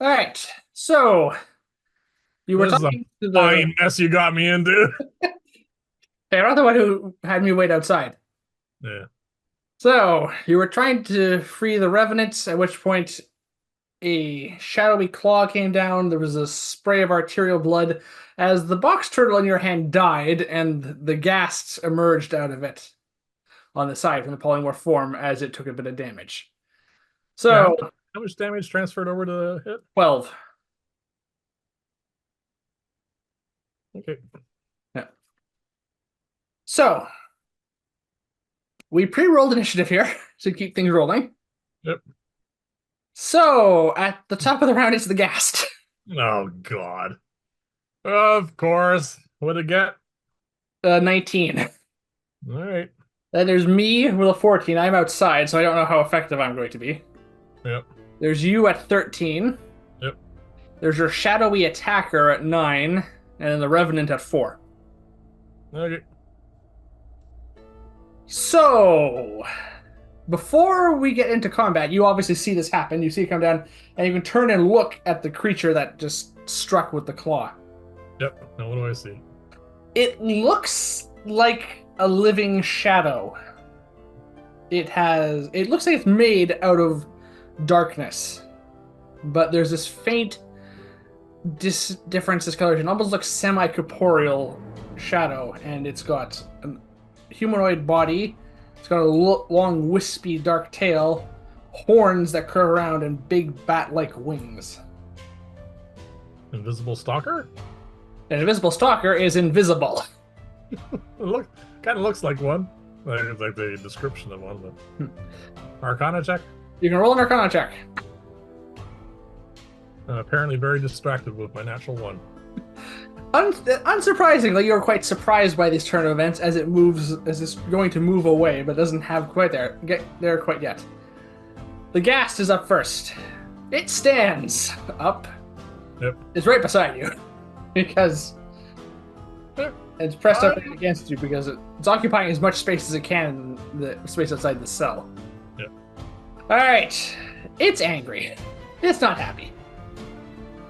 All right. So you were This is a talking to the. fine mess you got me into. Hey, I'm not the one who had me wait outside. Yeah. So you were trying to free the revenants, at which point a shadowy claw came down. There was a spray of arterial blood as the box turtle in your hand died, and the ghasts emerged out of it on the side from the polymorph form as it took a bit of damage. Yeah. So How much damage transferred over to the hit? 12. Okay. Yeah. So we pre-rolled initiative here to keep things rolling. Yep. So at the top of the round is the ghast. Oh God. Of course. What'd it get? 19. All right. Then there's me with a 14. I'm outside, so I don't know how effective I'm going to be. Yep. There's you at 13. Yep. There's your shadowy attacker at 9. And then the revenant at 4. Okay. So, before we get into combat, you obviously see this happen. You see it come down, and you can turn and look at the creature that just struck with the claw. Yep. Now what do I see? It looks like a living shadow. It looks like it's made out of darkness, but there's this faint difference discoloration. It almost looks semi-corporeal shadow, and it's got a humanoid body. It's got a long, wispy, dark tail, horns that curve around, and big bat-like wings. Invisible stalker? An invisible stalker is invisible. Look, kind of looks like one. Like the description of one. But... Arcana check. You can roll an Arcana check. Apparently very distracted with my natural one. Unsurprisingly, you're quite surprised by this turn of events as it moves, as it's going to move away, but doesn't have quite get there quite yet. The ghast is up first. It stands up. Yep. It's right beside you because it's pressed up against you because it's occupying as much space as it can in the space outside the cell. Yep. All right. It's angry. It's not happy.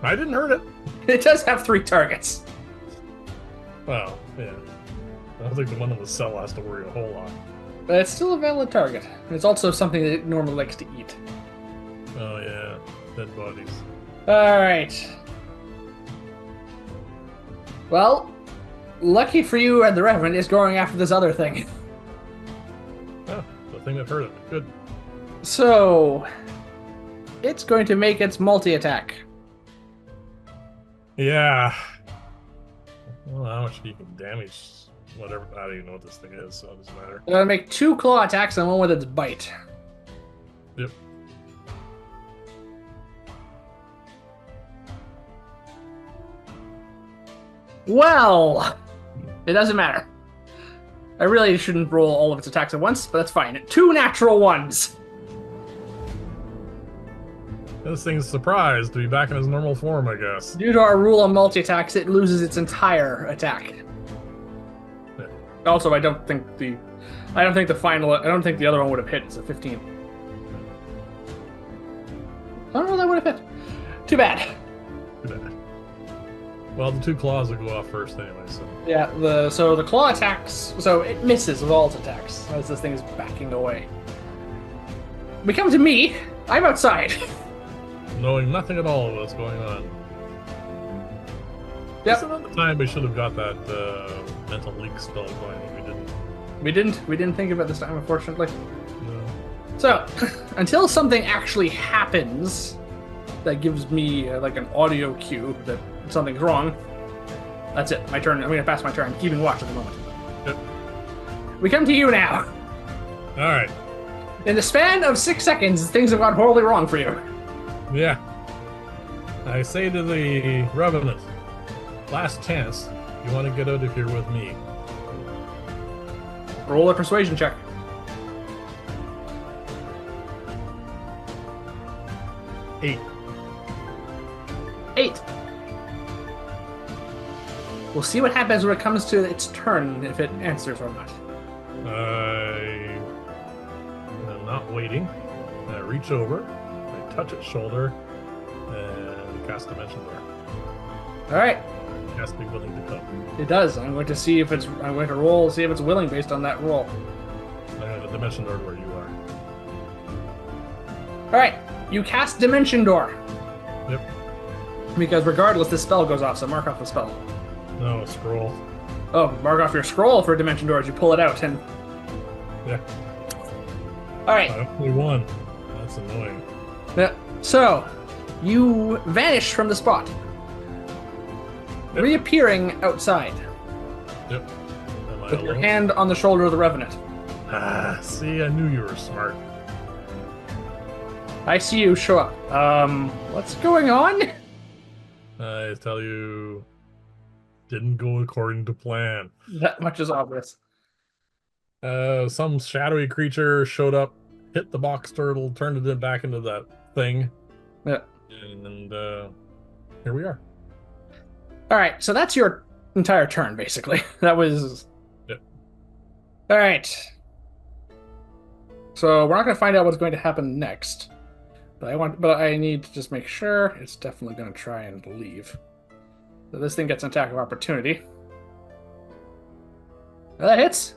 I didn't hurt it. It does have 3 targets. Well, yeah. I don't think the one in the cell has to worry a whole lot. But it's still a valid target. It's also something that it normally likes to eat. Oh, yeah. Dead bodies. Alright. Well, lucky for you and the Reverend is going after this other thing. Oh, the thing that hurt it. Good. So, it's going to make its multi-attack. Yeah. Well, how much you can damage whatever. I don't even know what this thing is, so it doesn't matter. It's going to make 2 claw attacks and one with its bite. Yep. Well, it doesn't matter. I really shouldn't roll all of its attacks at once, but that's fine. 2 natural ones. This thing's surprised to be back in his normal form, I guess. Due to our rule on multi-attacks, it loses its entire attack. Yeah. Also, I don't think the other one would have hit. It's a 15. I don't know that would have hit. Too bad. Too bad. Well, the 2 claws will go off first anyway, so. Yeah, the claw attacks, so it misses with all its attacks as this thing is backing away. We come to me. I'm outside. Knowing nothing at all of what's going on. Yep. Just another time we should have got that mental leak spell going. We didn't. We didn't think of it this time, unfortunately. No. So, until something actually happens that gives me like an audio cue that something's wrong, that's it. My turn. I'm going to pass my turn. I'm keeping watch at the moment. Yep. We come to you now. All right. In the span of 6 seconds, things have gone horribly wrong for you. Yeah. I say to the Revenant, last chance. You want to get out of here with me. Roll a persuasion check. 8. 8. We'll see what happens when it comes to its turn, if it answers or not. I am not waiting. I reach over, I touch its shoulder, and cast Dimension Door. All right. It has to be willing to come. It does. I'm going to see if it's. I'm going to roll, see if it's willing based on that roll. I have a Dimension Door to where you are. All right. You cast Dimension Door. Yep. Because regardless, this spell goes off, so mark off the spell. No, scroll. Oh, mark off your scroll for Dimension Door as you pull it out, and Yeah. all right. Only one. That's annoying. Yeah. So, you vanish from the spot, Yep. reappearing outside Yep. Am I with your alone? hand on the shoulder of the Revenant. Ah, see, I knew you were smart. I see you show up. What's going on? I tell you, didn't go according to plan. That much is obvious. Some shadowy creature showed up, hit the box turtle, turned it back into that thing, Yeah. and here we are. All right. So that's your entire turn, basically. That was. Yep. All right. So we're not going to find out what's going to happen next. But I need to just make sure it's definitely going to try and leave. So this thing gets an attack of opportunity. That hits.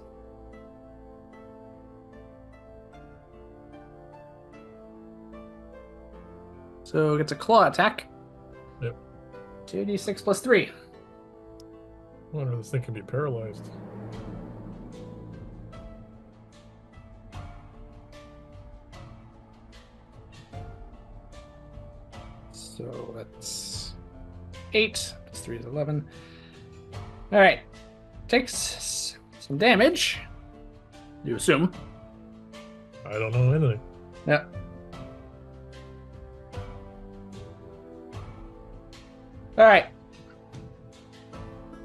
So it gets a claw attack. Yep. 2d6 plus 3. I wonder if this thing can be paralyzed. So that's 8. Plus 3 is 11. All right. Takes some damage. You assume. I don't know anything. Yeah. All right.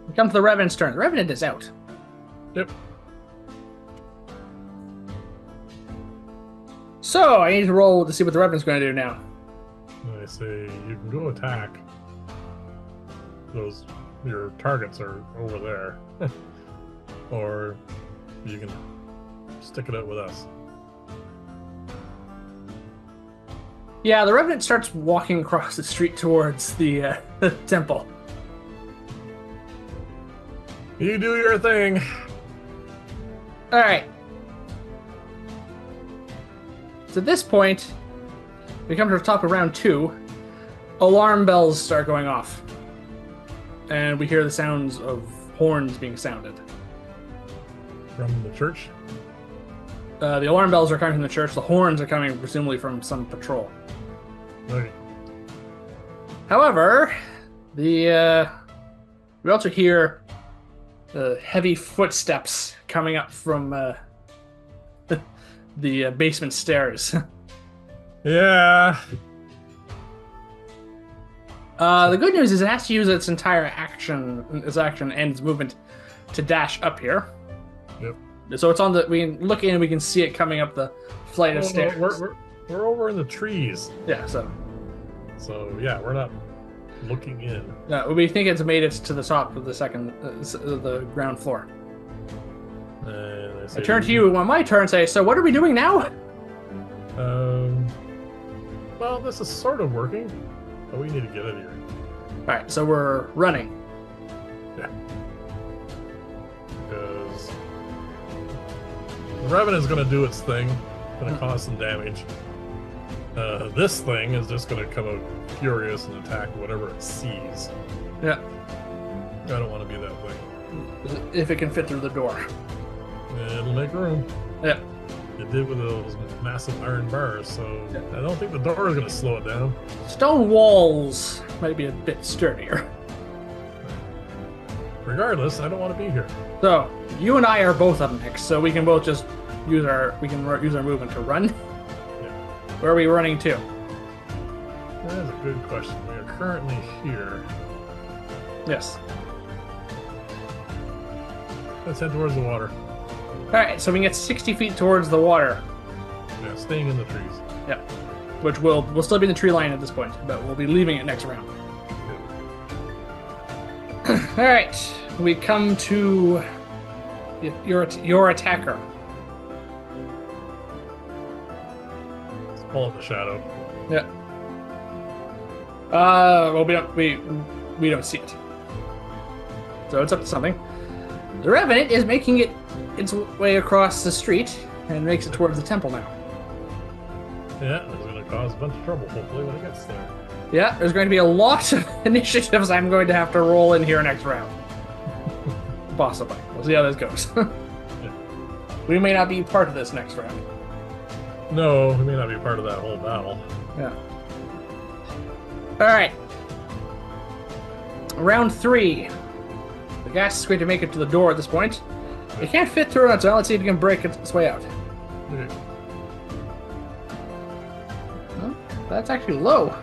We come to the Revenant's turn. The Revenant is out. Yep. So I need to roll to see what the Revenant's going to do now. I say you can go attack. Your targets are over there. Or you can stick it out with us. Yeah, the Revenant starts walking across the street towards the temple. You do your thing. All right. So at this point, we come to the top of round 2. Alarm bells start going off. And we hear the sounds of horns being sounded. From the church? The alarm bells are coming from the church. The horns are coming presumably from some patrol. Okay. However, we also hear heavy footsteps coming up from the basement stairs. Yeah. The good news is it has to use its entire action and its movement to dash up here. Yep. So it's on the. We can look in and we can see it coming up the flight of stairs. We're over in the trees. Yeah. So Yeah, we're not looking in. we think it's made it to the top of the ground floor. And I turn to you on my turn and say, so what are we doing now? Well, this is sort of working, but we need to get out of here. Alright, so we're running. Yeah. Because the Revenant is going to do its thing, going to cause some damage. This thing is just going to come out furious and attack whatever it sees. Yeah. I don't want to be that thing. If it can fit through the door. It'll make room. Yeah. It did with those massive iron bars, so I don't think the door is going to slow it down. Stone walls might be a bit sturdier. Regardless, I don't want to be here. So, you and I are both up next, so we can both just use our movement to run. Yeah. Where are we running to? That is a good question. We are currently here. Yes. Let's head towards the water. Alright, so we can get 60 feet towards the water. Yeah, staying in the trees. Yeah. Which we'll still be in the tree line at this point, but we'll be leaving it next round. Alright, we come to your attacker. Let's pull up the shadow. Yeah. Well, we don't see it, so it's up to something. The Revenant is making its way across the street and makes it towards the temple now. Yeah, it's going to cause a bunch of trouble, hopefully, when it gets there. Yeah, there's going to be a lot of initiatives I'm going to have to roll in here next round. Possibly. We'll see how this goes. Yeah. We may not be part of this next round. No, we may not be part of that whole battle. Yeah. Alright. Round 3. The gas is going to make it to the door at this point. It can't fit through it, so let's see if it can break its way out. Okay. Well, that's actually low.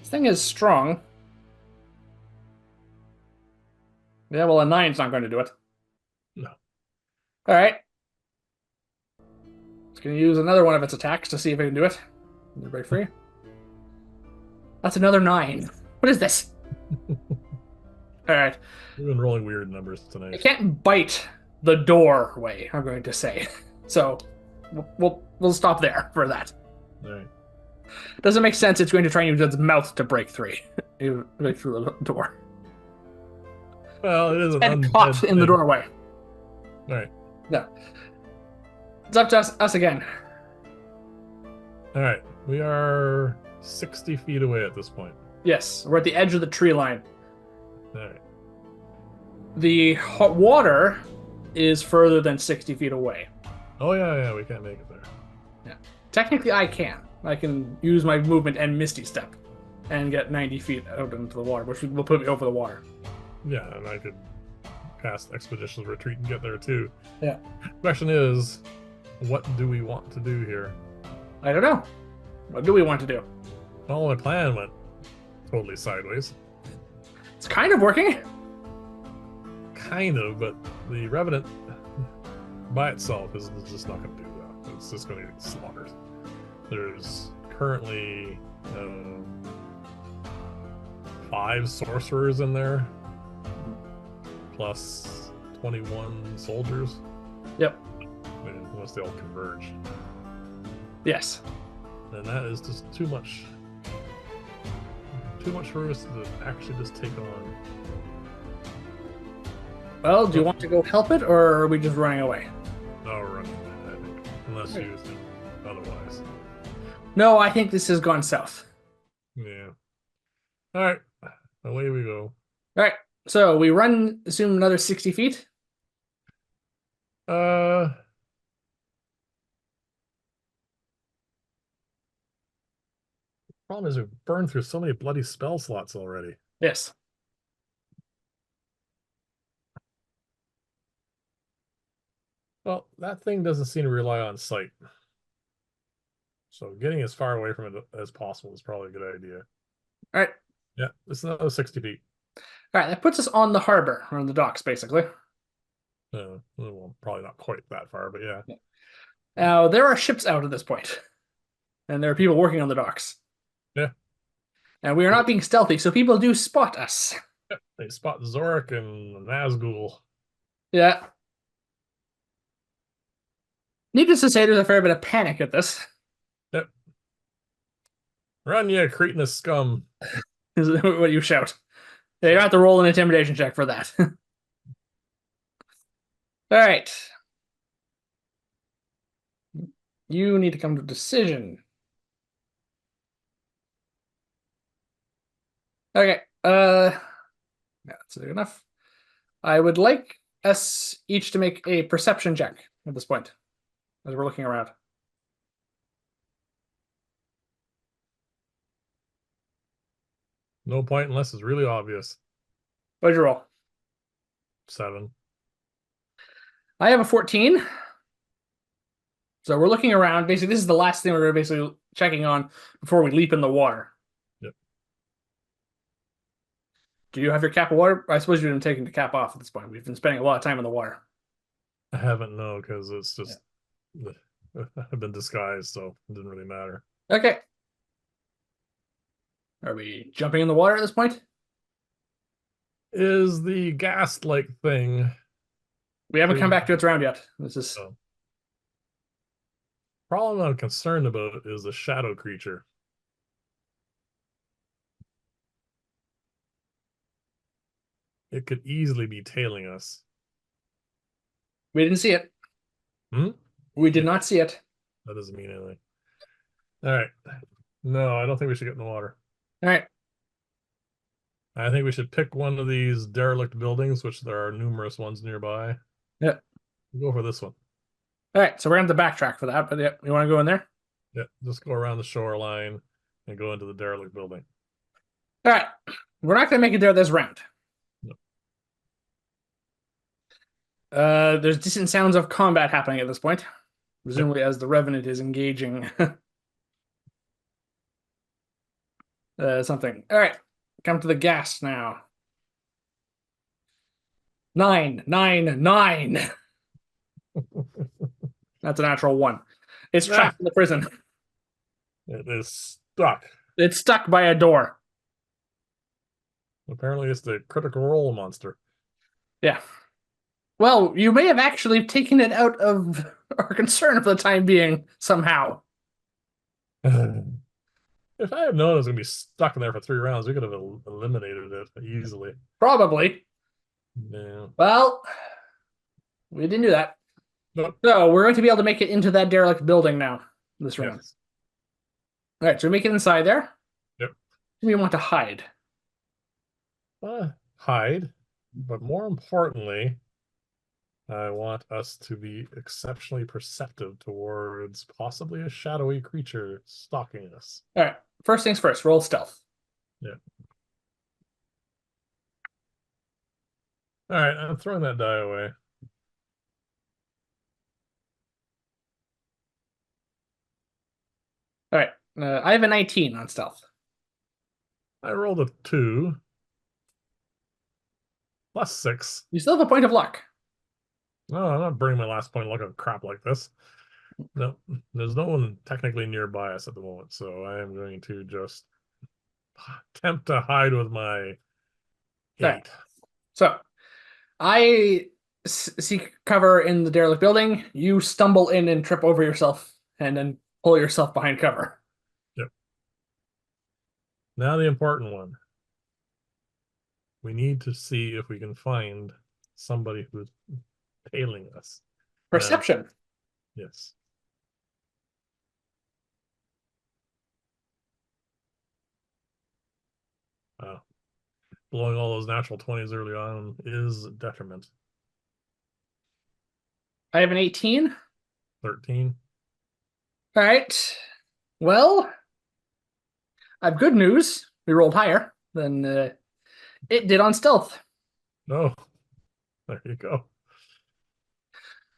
This thing is strong. Yeah, well, a 9's not going to do it. No. Alright. It's going to use another one of its attacks to see if it can do it. Break free. That's another 9. What is this? Alright. We've been rolling weird numbers It tonight. can't bite the doorway, I'm going to say. So, we'll stop there for that. Alright. Doesn't make sense. It's going to try and use its mouth to break through the door. Well, it is an And caught in the doorway. Alright. No. It's up to us again. Alright. We are 60 feet away at this point. Yes, we're at the edge of the tree line. Alright. The hot water is further than 60 feet away. Oh, yeah, we can't make it there. Yeah. Technically, I can. I can use my movement and Misty Step and get 90 feet out into the water, which will put me over the water. Yeah, and I could cast Expeditious Retreat and get there too. Yeah. Question is, what do we want to do here? I don't know. What do we want to do? Well, my plan went totally sideways. It's kind of working. Kind of, but the Revenant by itself is just not going to do that. It's just going to get slaughtered. There's currently 5 sorcerers in there, plus 21 soldiers. Yep. Unless they all converge. Yes. And that is just too much for us to actually just take on. Well, do you want to go help it, or are we just running away? No, we're running away, I think. Unless you think otherwise. No, I think this has gone south. Yeah. Alright. Away we go. Alright, so we run, assume another 60 feet. Problem is we've burned through so many bloody spell slots already. Yes. Well, that thing doesn't seem to rely on sight. So getting as far away from it as possible is probably a good idea. Alright. Yeah, it's another 60 feet. Alright, that puts us on the harbor, or on the docks, basically. Well, probably not quite that far, but yeah. Now, there are ships out at this point. And there are people working on the docks. Yeah. And we are not being stealthy, so people do spot us. Yeah, they spot Zorik and Nazgul. Yeah. Needless to say, there's a fair bit of panic at this. Yep. Run, you cretinous scum. Is what you shout. Yeah, you have to roll an intimidation check for that. Alright. You need to come to a decision. Okay, yeah, that's good enough. I would like us each to make a perception check at this point, as we're looking around. No point unless it's really obvious. What'd you roll? 7. I have a 14. So we're looking around. Basically, this is the last thing we're basically checking on before we leap in the water. Yep. Do you have your cap of water? I suppose you've been taking the cap off at this point. We've been spending a lot of time in the water. I haven't, no, because it's just I've been disguised, so it didn't really matter. Okay. Are we jumping in the water at this point? Is the ghast-like thing... We haven't come back to its round yet. This is... Problem I'm concerned about is the shadow creature. it could easily be tailing us. We didn't see it. Hmm? We did Yeah, not see it. that doesn't mean anything. All right. No, I don't think we should get in the water. All right. I think we should pick one of these derelict buildings, which there are numerous ones nearby. Yeah. We'll go for this one. All right. So we're going to have to backtrack for that. But yeah, you want to go in there? Yeah, just go around the shoreline and go into the derelict building. All right. We're not going to make it there this round. No. There's decent sounds of combat happening at this point, presumably as the Revenant is engaging something. All right. Come to the gas now. 9, 9, 9. That's a natural 1. It's trapped in the prison. It is stuck. It's stuck by a door. Apparently, it's the critical role monster. Yeah. Well, you may have actually taken it out of our concern for the time being, somehow. If I had known it was going to be stuck in there for 3 rounds, we could have eliminated it easily. Probably. Yeah. Well, we didn't do that. Nope. So we're going to be able to make it into that derelict building now, this round. Yes. All right, so we make it inside there. Yep. We want to hide. Hide, but more importantly, I want us to be exceptionally perceptive towards possibly a shadowy creature stalking us. All right, first things first, roll stealth. Yeah. All right, I'm throwing that die away. All right, I have a 19 on stealth. I rolled a 2 plus 6. You still have a point of luck. No, I'm not bringing my last point of luck on crap like this. No, there's no one technically nearby us at the moment, so I am going to just attempt to hide with my 8. Right. So I seek cover in the derelict building. You stumble in and trip over yourself and then pull yourself behind cover. Yep. Now the important one. We need to see if we can find somebody who's tailing us. Perception. Yes. Blowing all those natural 20s early on is a detriment. I have an 18. 13. All right. Well, I have good news. We rolled higher than it did on stealth. Oh, there you go.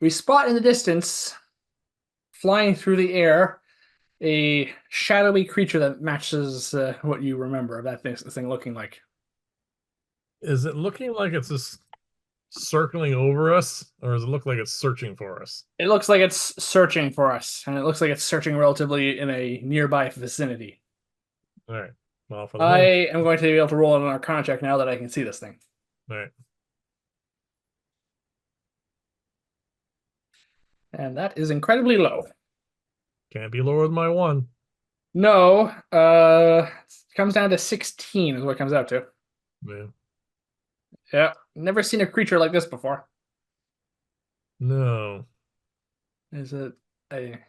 We spot in the distance, flying through the air, a shadowy creature that matches what you remember of that thing looking like. Is it looking like it's just circling over us, or does it look like it's searching for us? It looks like it's searching for us, and it looks like it's searching relatively in a nearby vicinity. All right. Well, for the I moment. am going to be able to roll an Arcana check now that I can see this thing. All right. And that is incredibly low. Can't be lower than my 1. No, it comes down to 16 is what it comes out to. Yeah. Yeah, never seen a creature like this before. No. Is it? I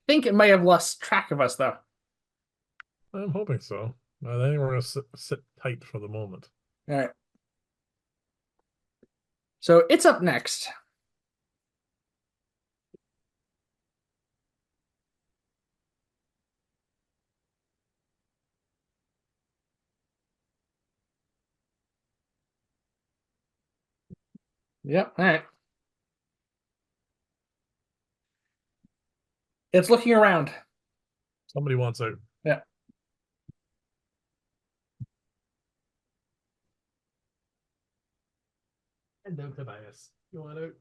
think it might have lost track of us, though. I'm hoping so. I think we're going to sit tight for the moment. All right. So it's up next. Yep. All right. It's looking around. Somebody wants out. Yeah. Hello, Tobias. You want out?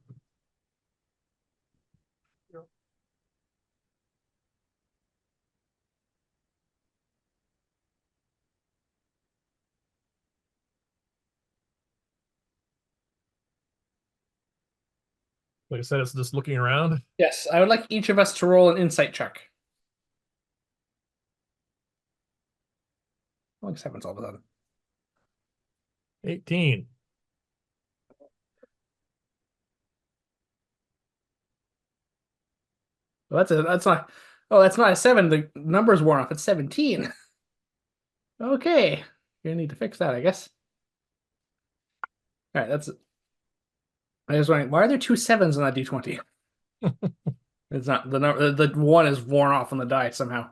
Like I said, it's just looking around. Yes, I would like each of us to roll an insight check. What happens all of a sudden? 18. Well, that's not. Oh, that's not a 7. The number's worn off. It's 17. Okay, you're gonna need to fix that, I guess. All right, that's. I was wondering why are there two 7s on that D20? It's not the number. The one is worn off on the die somehow.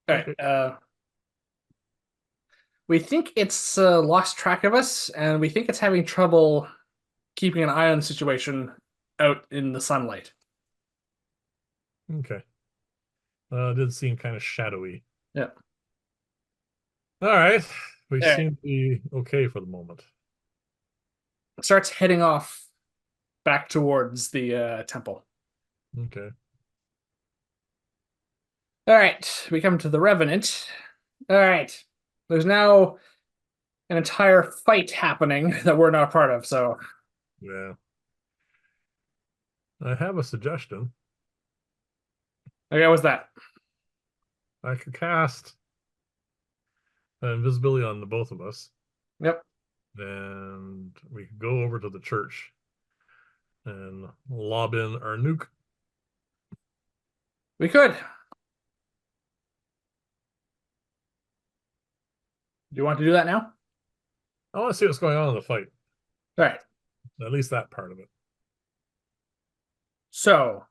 All right. Okay. We think it's lost track of us, and we think it's having trouble keeping an eye on the situation out in the sunlight. Okay. It did seem kind of shadowy. Yeah. All right. We All right. seem to be okay for the moment. It starts heading off back towards the temple. Okay. All right. We come to the Revenant. All right. There's now an entire fight happening that we're not part of. So, Yeah. I have a suggestion. okay, what's that? I could cast invisibility on the both of us, Yep. and we could go over to the church and lob in our nuke. We could. Do you want to do that now? I want to see what's going on in the fight. All right. At least that part of it. So,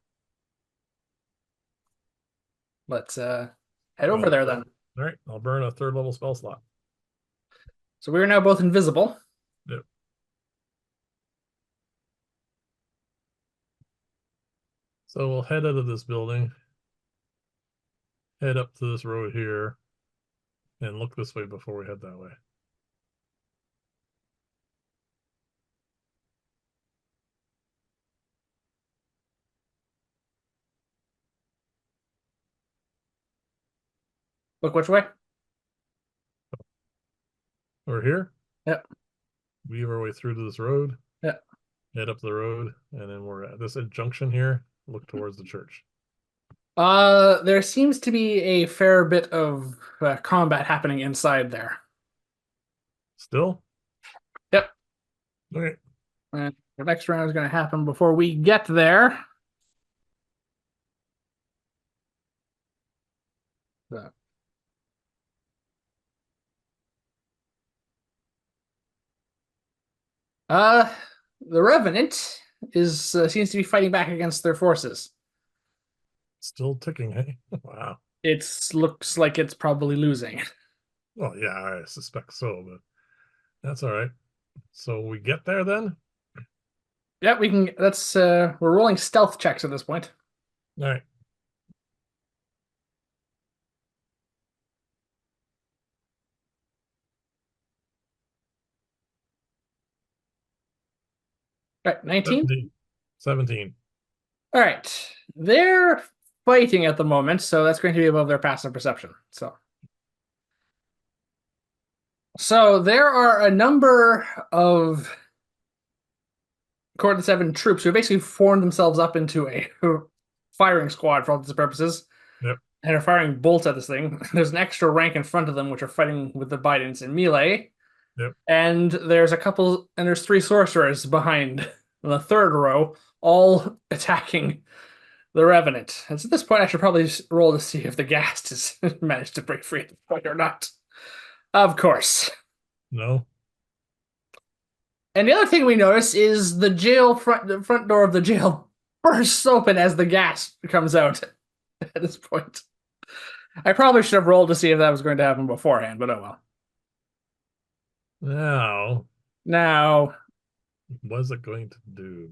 let's head over there then. All right. I'll burn a 3rd level spell slot. So we are now both invisible. Yep. So we'll head out of this building, head up to this road here, and look this way before we head that way. Look which way? We're here. Yep. Weave our way through to this road. Yep. Head up the road, and then we're at this junction here. Look towards the church. There seems to be a fair bit of combat happening inside there. Still? Yep. Okay. And the next round is going to happen before we get there. So. The Revenant is seems to be fighting back against their forces. Still ticking, hey? Wow. It looks like it's probably losing. Well, yeah, I suspect so, but that's all right. So we get there then? Yep, we can. That's we're rolling stealth checks at this point. All right. All right, 19. 17. All right, they're fighting at the moment, so that's going to be above their passive perception. So there are a number of Court 7 troops who basically formed themselves up into a firing squad for all intents and purposes. Yep. And are firing bolts at this thing. There's an extra rank in front of them, which are fighting with the Bidens in melee. Yep. And there's 3 sorcerers behind in the 3rd row, all attacking the Revenant. And so at this point, I should probably roll to see if the Ghast has managed to break free at the point or not. Of course. No. And the other thing we notice is the front door of the jail bursts open as the gas comes out at this point. I probably should have rolled to see if that was going to happen beforehand, but oh well. Now, what is it going to do?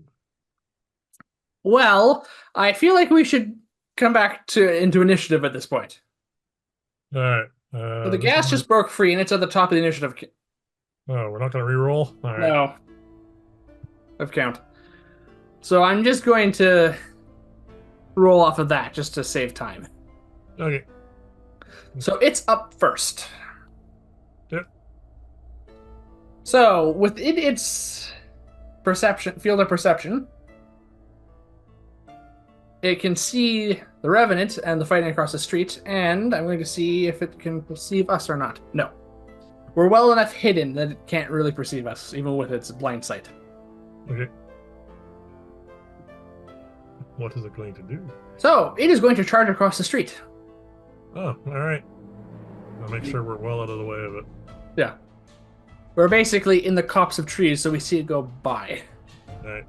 Well, I feel like we should come back into initiative at this point. All right. So the gas just broke free, and it's at the top of the initiative. Oh, we're not going to re-roll? All right. No. Of count. So I'm just going to roll off of that just to save time. Okay. So it's up first. Yep. So within its field of perception, it can see the Revenant and the fighting across the street, and I'm going to see if it can perceive us or not. No. We're well enough hidden that it can't really perceive us, even with its blind sight. Okay. What is it going to do? So it is going to charge across the street. Oh, all right. I'll make sure we're well out of the way of it. Yeah. We're basically in the copse of trees, so we see it go by. All right.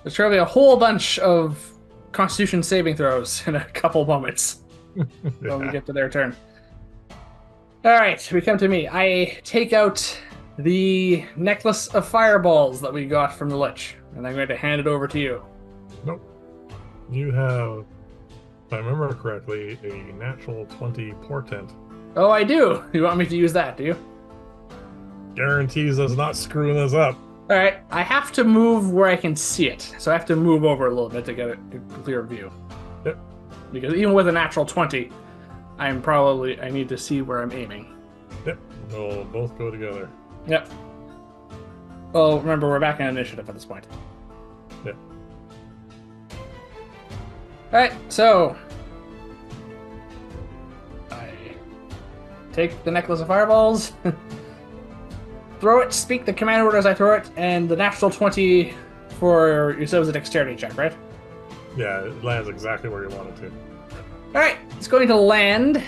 There's probably a whole bunch of Constitution saving throws in a couple moments when we get to their turn. All right, we come to me. I take out the necklace of fireballs that we got from the Lich, and I'm going to hand it over to you. Nope. You have, if I remember correctly, a natural 20 portent. Oh, I do. You want me to use that, do you? Guarantees us not screwing this up. All right, I have to move where I can see it, so I have to move over a little bit to get a clear view. Yep. Because even with a natural 20, I need to see where I'm aiming. Yep. We'll both go together. Yep. Well, remember, we're back in initiative at this point. Yep. All right, so I take the necklace of fireballs, throw it, speak the command word as I throw it, and the natural 20 for you said it was a dexterity check, right? Yeah, it lands exactly where you want it to. All right, it's going to land,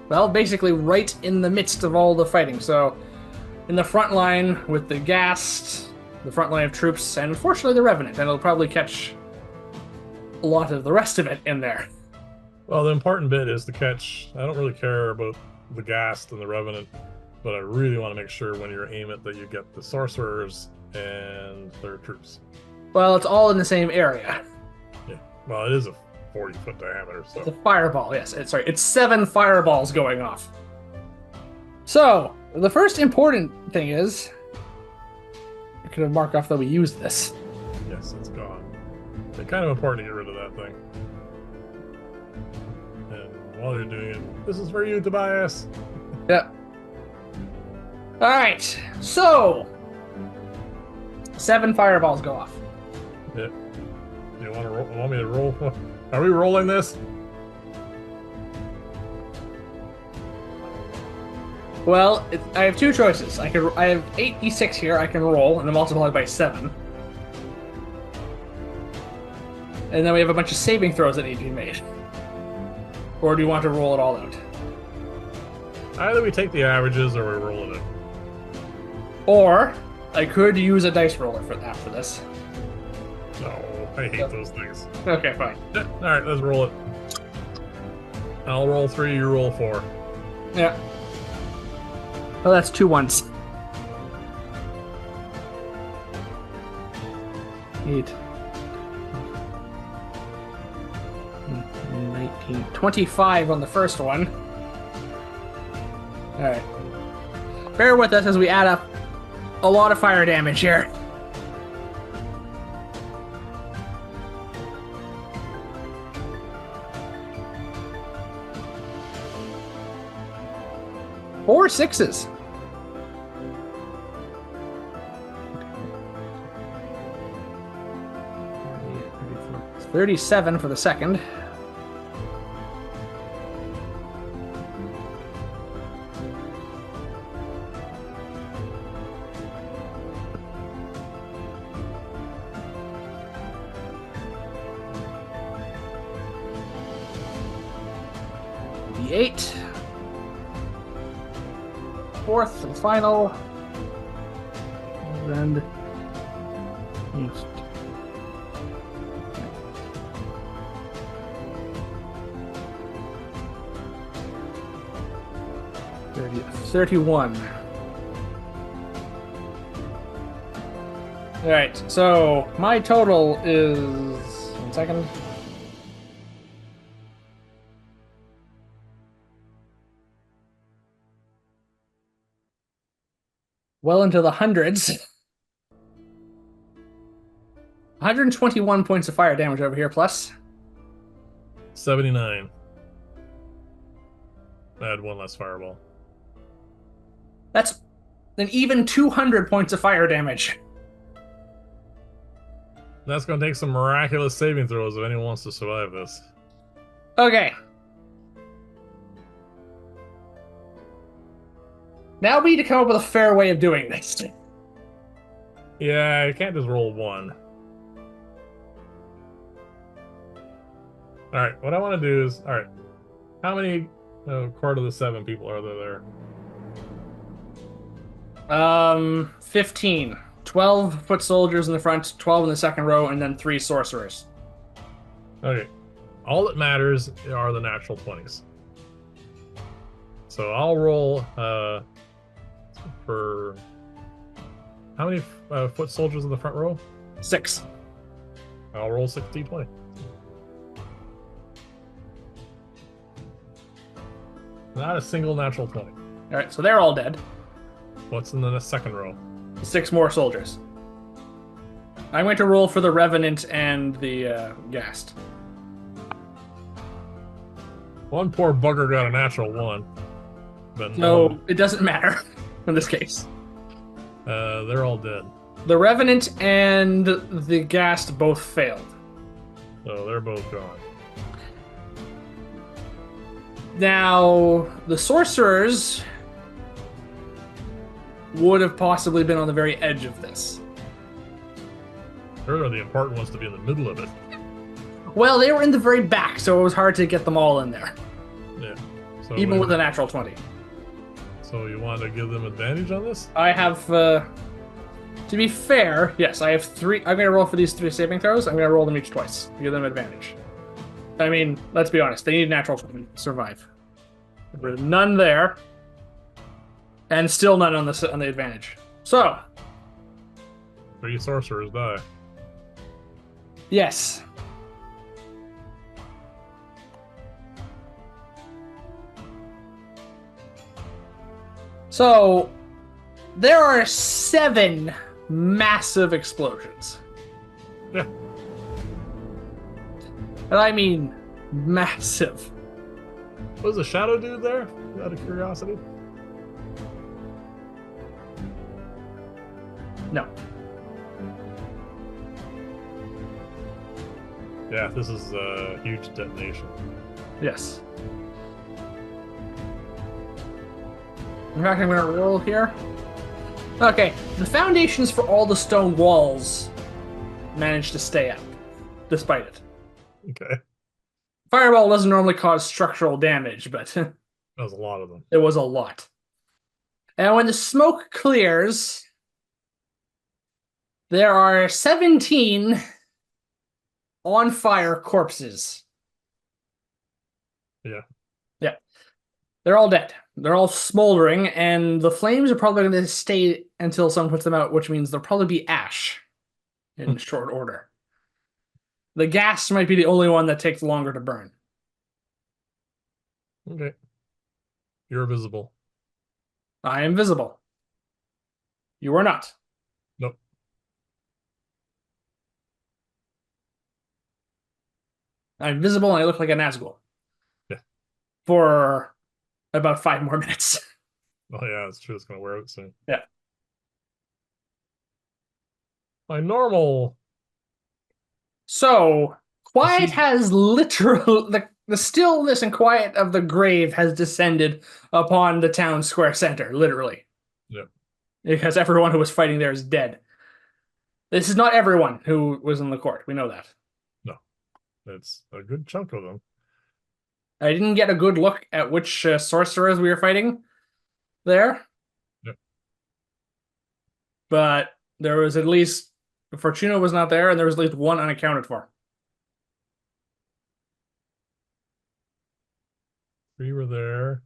well, basically right in the midst of all the fighting. So in the front line with the Ghast, the front line of troops, and unfortunately the Revenant, and it'll probably catch a lot of the rest of it in there. Well, the important bit is to catch. I don't really care about the Ghast and the Revenant, but I really want to make sure when you aim it that you get the sorcerers and their troops. Well, it's all in the same area. Yeah. Well, it is a 40-foot diameter, so. It's a fireball, yes. It's 7 fireballs going off. So, the first important thing is, I could have marked off that we used this. Yes, it's gone. It's kind of important to get rid of that thing. And while you're doing it, this is for you, Tobias. Yep. Alright, so 7 fireballs go off. Yep. Do you want me to roll? Are we rolling this? Well, I have 2 choices. I have 8d6 here I can roll, and then multiply by 7. And then we have a bunch of saving throws that need to be made. Or do you want to roll it all out? Either we take the averages or we roll it out. Or I could use a dice roller for this. No, I hate those things. Okay, fine. Yeah, all right, let's roll it. I'll roll 3, you roll 4. Yeah. Oh, that's 2 ones. 8. 19. 25 on the first one. Alright. Bear with us as we add up a lot of fire damage here. Four 6s. It's 37 for the second. The 8. Fourth and final. And 31. All right, so my total is 1 second. Well into the hundreds. 121 points of fire damage over here, plus 79. I had 1 less fireball. That's an even 200 points of fire damage. That's going to take some miraculous saving throws if anyone wants to survive this. Okay. Now we need to come up with a fair way of doing this. Yeah, you can't just roll 1. All right, what I want to do is, all right, how many quarter of the 7 people are there? 15. 12 foot soldiers in the front, 12 in the second row, and then 3 sorcerers. Okay, all that matters are the natural 20s. So I'll roll for how many foot soldiers in the front row? 6. I'll roll 60-20. Not a single natural 20. All right, so they're all dead. What's in the second row? 6 more soldiers. I'm going to roll for the Revenant and the Ghast. One poor bugger got a natural 1. But So it doesn't matter in this case. they're all dead. The Revenant and the Ghast both failed. So they're both gone. Now, the sorcerers would have possibly been on the very edge of this. They're the important ones to be in the middle of it. Well, they were in the very back, so it was hard to get them all in there, Yeah. So even with a natural 20. So you want to give them advantage on this? I have, to be fair, yes, I have 3. I'm going to roll for these 3 saving throws. I'm going to roll them each twice to give them advantage. I mean, let's be honest, they need natural 20 to survive. There's none there, and still none on the advantage. So, 3 sorcerers die. yes. So, there are 7 massive explosions. Yeah. And I mean massive. Was the shadow dude there? Out of curiosity? No. Yeah, this is a huge detonation. Yes. In fact, I'm going to roll here. Okay, the foundations for all the stone walls managed to stay up, despite it. Okay. Fireball doesn't normally cause structural damage, but That was a lot of them. it was a lot. And when the smoke clears, there are 17 on fire corpses. Yeah. Yeah. They're all dead. They're all smoldering, and the flames are probably going to stay until someone puts them out, which means there'll probably be ash in short order. The gas might be the only one that takes longer to burn. Okay. You're visible. I am visible. You are not. Nope. I'm visible and I look like a Nazgul. Yeah. For about 5 more minutes. Oh yeah, it's true. It's gonna wear out soon. Yeah. My normal. So, quiet has literal the stillness and quiet of the grave has descended upon the town square center, literally. Yeah. Because everyone who was fighting there is dead. This is not everyone who was in the court. We know that. No. It's a good chunk of them. I didn't get a good look at which sorcerers we were fighting there. Yep. But there was at least Fortuna was not there, and there was at least one unaccounted for. 3 were there.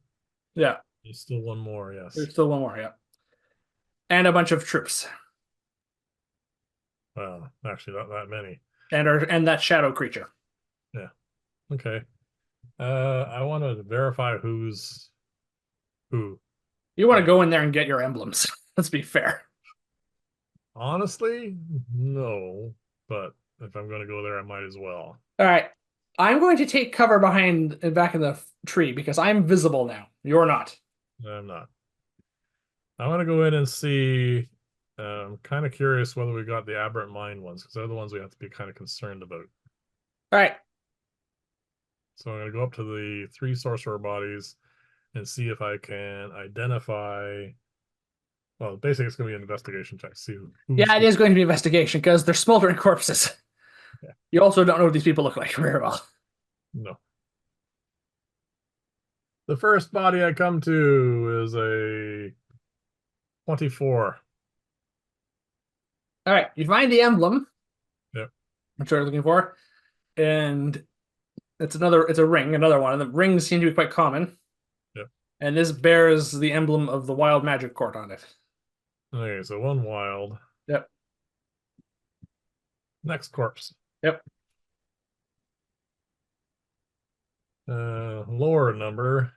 Yeah. There's still one more, yes. There's still one more, yeah. And a bunch of troops. Well, actually not that many. And that shadow creature. Yeah. Okay. I want to verify who's who. You want to go in there and get your emblems. Let's be fair. Honestly, no. But if I'm going to go there, I might as well. All right. I'm going to take cover back in the tree because I'm visible now. You're not. I'm not. I want to go in and see. I'm kind of curious whether we got the aberrant mind ones because they're the ones we have to be kind of concerned about. All right. So I'm going to go up to the 3 sorcerer bodies and see if I can identify. Well, basically, it's going to be an investigation check. See yeah, it is going to be investigation because they're smoldering corpses. Yeah. You also don't know what these people look like very well. No. The first body I come to is a 24. All right, you find the emblem, Yep. which you're looking for, and it's a ring, another one. And the rings seem to be quite common. Yep. And this bears the emblem of the Wild Magic Court on it. Okay, so one wild. Yep. Next corpse. Yep. Lower number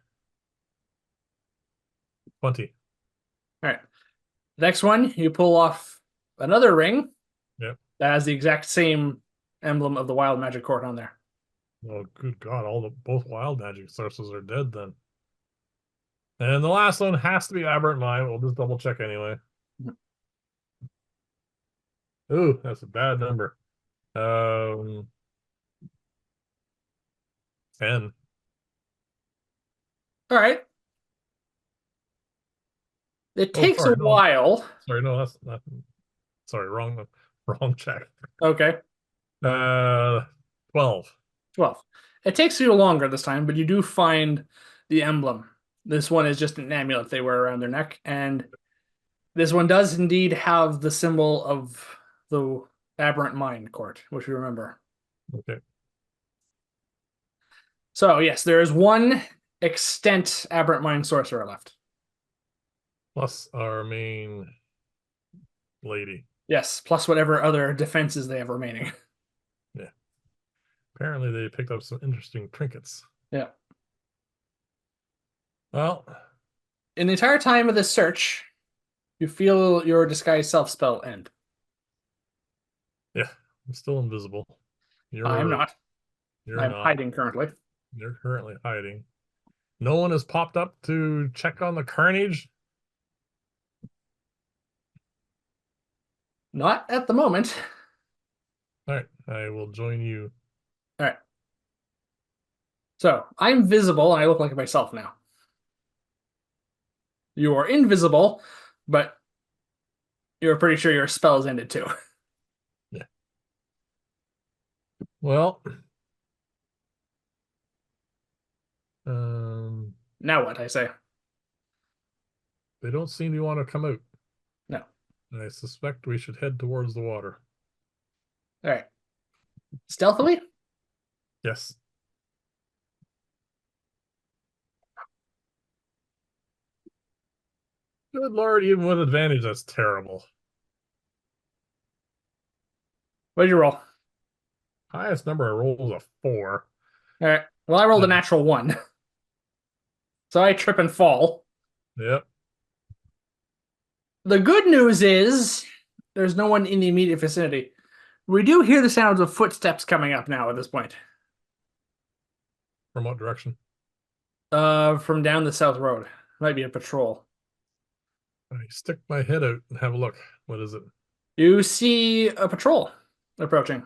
20. All right. Next one, you pull off another ring Yep. that has the exact same emblem of the Wild Magic Court on there. Oh, good God! Both wild magic sorcerers are dead then. And the last one has to be Aberrant Mind. We'll just double check anyway. Ooh, that's a bad number. 10. All right. It Oh, takes a sorry, no, while. sorry, no, that's not. Sorry, wrong check. Okay. 12. 12. It takes you longer this time, but you do find the emblem. This one is just an amulet they wear around their neck, and this one does indeed have the symbol of the Aberrant Mind Court, which we remember. Okay. So, yes, there is one extent Aberrant Mind Sorcerer left. Plus our main lady. Yes, plus whatever other defenses they have remaining. Yeah. Apparently they picked up some interesting trinkets. Yeah. Well, In the entire time of this search, you feel your disguise self spell end. yeah, I'm still invisible. I'm You're not. you're I'm not. hiding currently. You're currently hiding. No one has popped up to check on the carnage. Not at the moment. All right, I will join you. All right. So I'm visible and I look like myself now. You are invisible, but you're pretty sure your spell is ended too. Yeah. Well, Now what? I say. they don't seem to want to come out. No. I suspect we should head towards the water. All right. Stealthily? Yes. Good Lord, even with advantage, that's terrible. What did you roll? Highest number I rolled was a 4. All right. Well, I rolled a Yeah. natural 1. So I trip and fall. Yep. The good news is there's no one in the immediate vicinity. We do hear the sounds of footsteps coming up now at this point. From what direction? From down the south road. Might be a patrol. I stick my head out and have a look. What is it? You see a patrol approaching.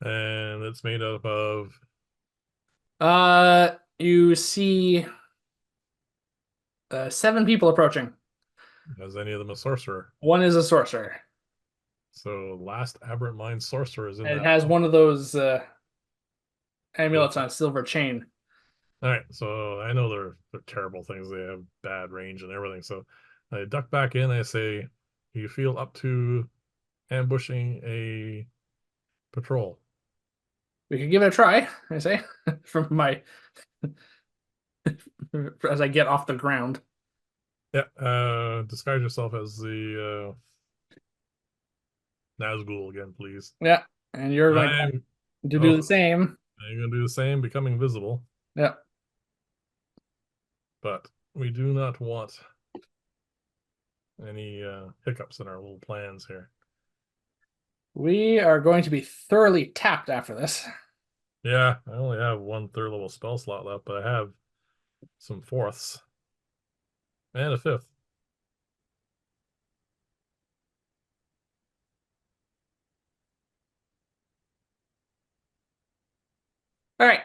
And it's made up of. You see 7 people approaching. Is any of them a sorcerer? One is a sorcerer. So last Aberrant Mind sorcerer is in And it that. has one of those amulets on a silver chain. All right, so I know they're terrible things. They have bad range and everything. So I duck back in. I say, "You feel up to ambushing a patrol?" We could give it a try, I say, from my as I get off the ground. Yeah. Disguise yourself as the Nazgul again, please. Yeah, and you're going I'm to do oh, the same. I'm gonna do the same, becoming visible. Yeah. But we do not want any hiccups in our little plans here. We are going to be thoroughly tapped after this. Yeah, I only have 1/3 level spell slot left, but I have some 4ths and a 5th. All right.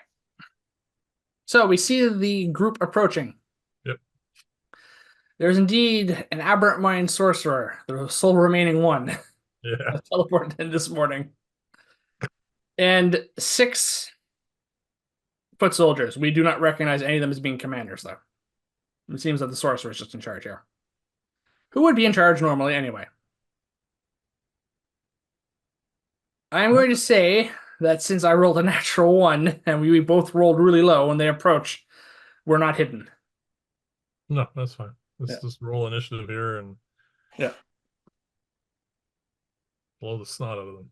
So we see the group approaching. Yep. There's indeed an aberrant mind sorcerer, the sole remaining one, Yeah. teleported in this morning, and 6 foot soldiers. We do not recognize any of them as being commanders, though. It seems that the sorcerer is just in charge here. Who would be in charge normally, anyway? I'm going to say that since I rolled a natural 1, and we both rolled really low when they approach, we're not hidden. No, that's fine. Let's just roll initiative here and blow the snot out of them.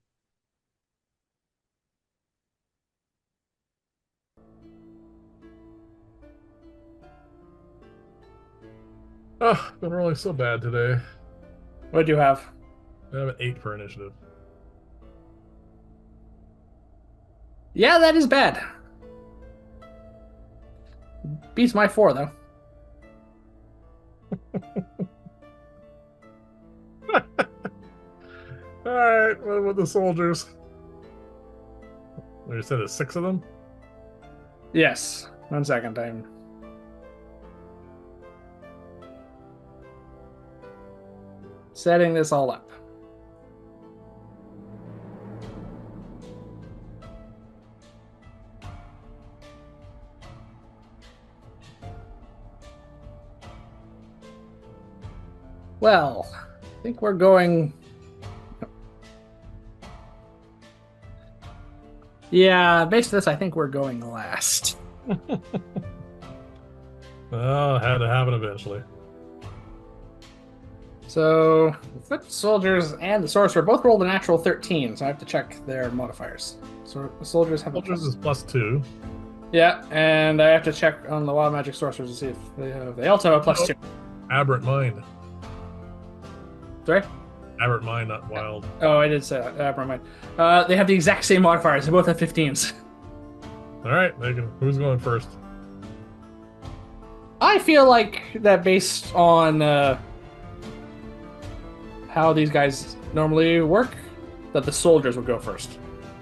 Oh, been rolling so bad today. What do you have? I have an 8 for initiative. Yeah, that is bad. Beats my 4, though. Alright, what about the soldiers? You said there's 6 of them? Yes. 1 second. I'm setting this all up. Well, I think we're going... Yeah, based on this, I think we're going last. Well, it had to happen eventually. So, the foot soldiers and the sorcerer both rolled a natural 13, so I have to check their modifiers. So the soldiers have Soldiers is +2. Yeah, and I have to check on the wild magic sorcerers to see if they have... They also have a +2. Aberrant mind. Sorry? Aberrant mind, not wild. Oh, I did say that. Aberrant mind. They have the exact same modifiers. They both have 15s. Alright, who's going first? I feel like that based on how these guys normally work, that the soldiers would go first.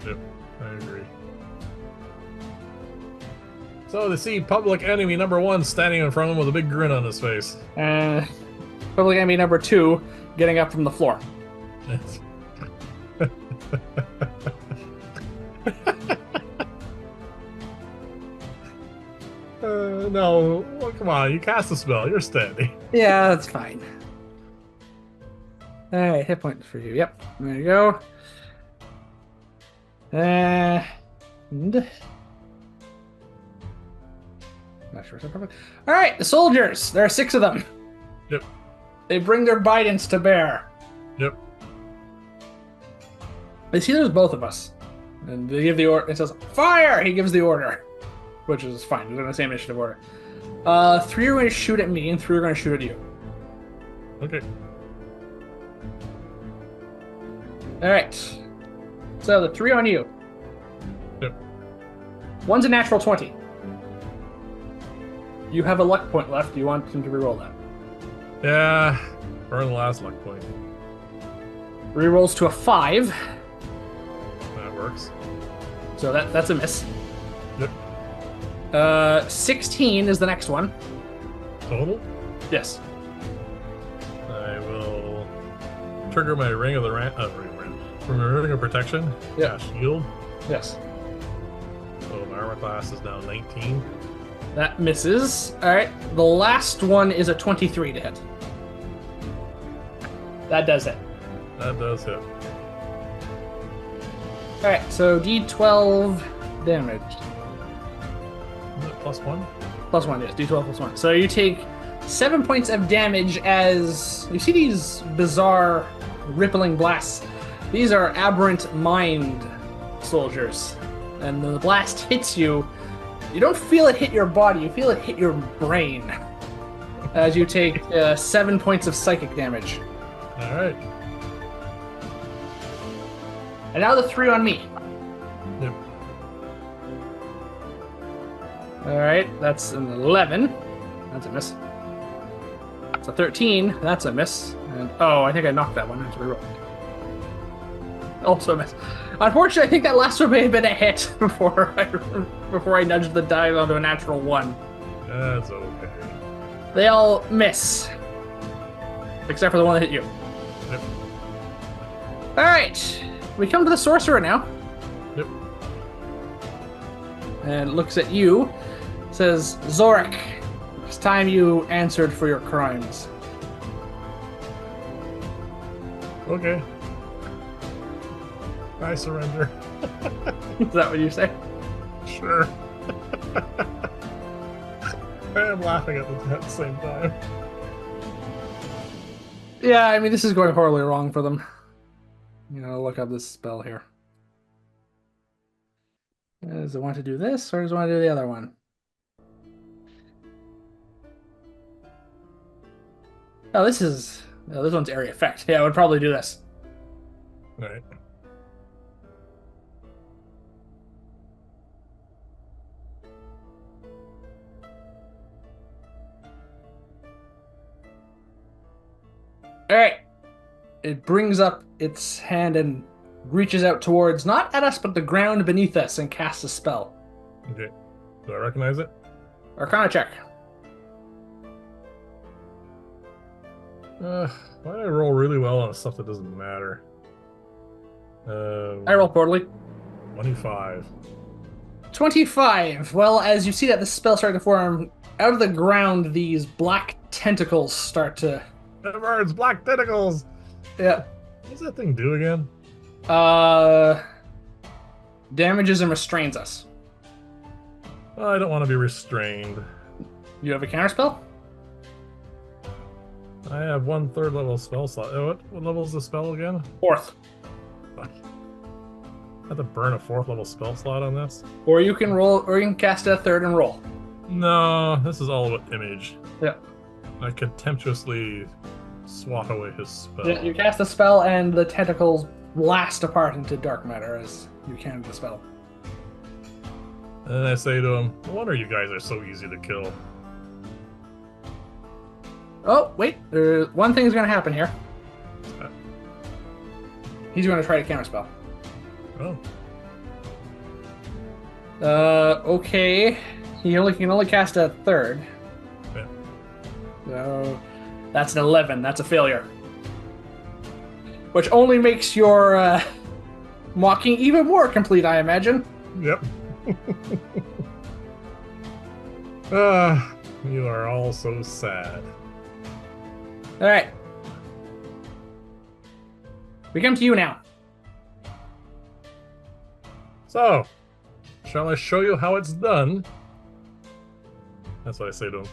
Yep, I agree. So they see public enemy number 1 standing in front of them with a big grin on his face. And public enemy number 2 getting up from the floor. Yes. No, well, come on, you cast a spell, you're steady. Yeah, that's fine. Alright, hit points for you. Yep, there you go. And... Not sure. Alright, the soldiers! There are 6 of them. Yep. They bring their bidence to bear. Yep. They see there's both of us. And they give the order. It says, fire! He gives the order. Which is fine. They're in the same initiative order. 3 are going to shoot at me, and 3 are going to shoot at you. Okay. Alright. So the 3 on you. Yep. 1's a natural 20. You have a luck point left. Do you want him to reroll that? Yeah. Burn the last luck point. Rerolls to a 5. That works. So that's a miss. Yep. 16 is the next one. Total? Yes. I will trigger my ring of the from a ring of protection. Yeah. Shield. Yes. So my armor class is now 19. That misses. Alright. The last one is a 23 to hit. That does it. That does hit. Alright, so D12 damage. Is it +1? +1, yes. D12 +1. So you take 7 points of damage as you see these bizarre rippling blasts. These are aberrant mind soldiers. And the blast hits you. You don't feel it hit your body, you feel it hit your brain. As you take 7 points of psychic damage. Alright. And now the 3 on me. Yep. Alright, that's an 11. That's a miss. It's a 13. That's a miss. And oh, I think I knocked that one. I have to reroll. Also a miss. Unfortunately, I think that last one may have been a hit before I nudged the die onto a natural 1. That's okay. They all miss. Except for the one that hit you. Yep. Alright. We come to the sorcerer now. Yep. and looks at you. Says, Zorik, it's time you answered for your crimes. Okay. I surrender. Is that what you say? Sure. I am laughing at the same time. Yeah, I mean, this is going horribly wrong for them. Look up this spell here. Does it want to do this, or does it want to do the other one? Oh, this one's area effect. Yeah, I would probably do this. All right. All right. It brings up its hand and reaches out towards, not at us, but the ground beneath us, and casts a spell. Okay. Do I recognize it? Arcana check. Why do I roll really well on stuff that doesn't matter? I roll poorly. 25. 25. Well, as you see that the spell starting to form, out of the ground, these black tentacles start to... The birds, black tentacles! Yeah. What's that thing do again? Damages and restrains us. Oh, I don't want to be restrained. You have a counterspell? I have 1 3rd level spell slot. What level is the spell again? 4th. Fuck. I have to burn a 4th level spell slot on this? Or you can roll, or you can cast a 3rd and roll. No, this is all about image. Yeah. I contemptuously swat away his spell. Yeah, you cast a spell and the tentacles blast apart into dark matter as you can the spell. And then I say to him, no wonder you guys are so easy to kill. Oh, wait. One thing's going to happen here. He's going to try to counterspell. Oh. Okay. He can only cast a 3rd. Yeah. So that's an 11. That's a failure. Which only makes your mocking even more complete, I imagine. Yep. You are all so sad. All right. We come to you now. So, shall I show you how it's done? That's what I say to him.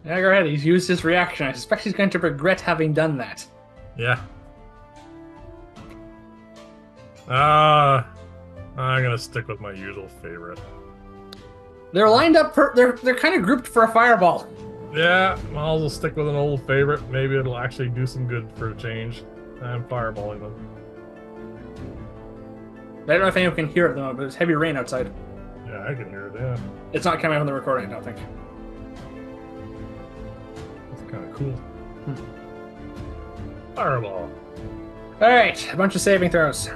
Yeah, go ahead. He's used his reaction. I suspect he's going to regret having done that. Yeah. I'm gonna stick with my usual favorite. They're lined up. They're kind of grouped for a fireball. Yeah, I'll just stick with an old favorite. Maybe it'll actually do some good for a change. I'm fireballing them. I don't know if anyone can hear it though, but it's heavy rain outside. Yeah, I can hear it. Yeah, It's not coming from the recording, I don't think. it's kind of cool. Fireball. All right, a bunch of saving throws.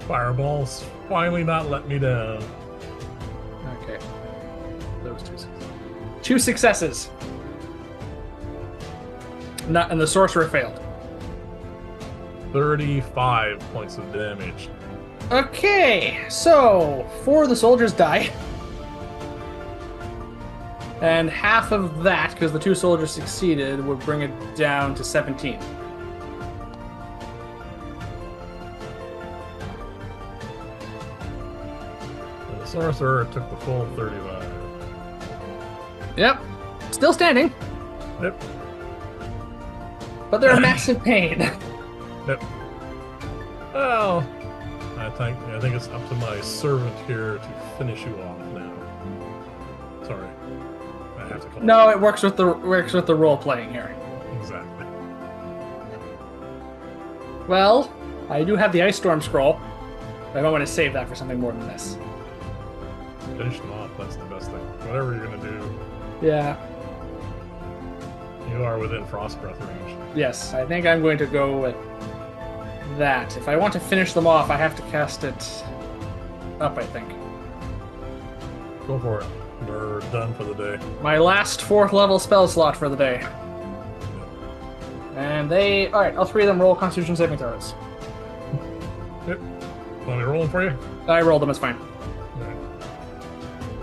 Fireball's finally not let me down. Okay. Those 2 successes. 2 successes. And the sorcerer failed. 35 points of damage. Okay, so 4 of the soldiers die. And half of that, because the 2 soldiers succeeded, would bring it down to 17. The sorcerer took the full 35. Yep. Still standing, Yep. but they're in massive pain. Yep. Well, I think it's up to my servant here to finish you off now. Sorry, I have to call. No, it works with the role playing here. Exactly. Well, I do have the Ice Storm scroll. But I might want to save that for something more than this. Finish them off. That's the best thing. Whatever you're gonna do, Yeah. you are within frost breath range. Yes, I think I'm going to go with that. If I want to finish them off, I have to cast it up, I think. Go for it. Do we're done for the day. My last 4th level spell slot for the day. And they... Alright, all 3 of them roll Constitution saving throws. Yep. Want me rolling for you? I rolled them, it's fine. Alright.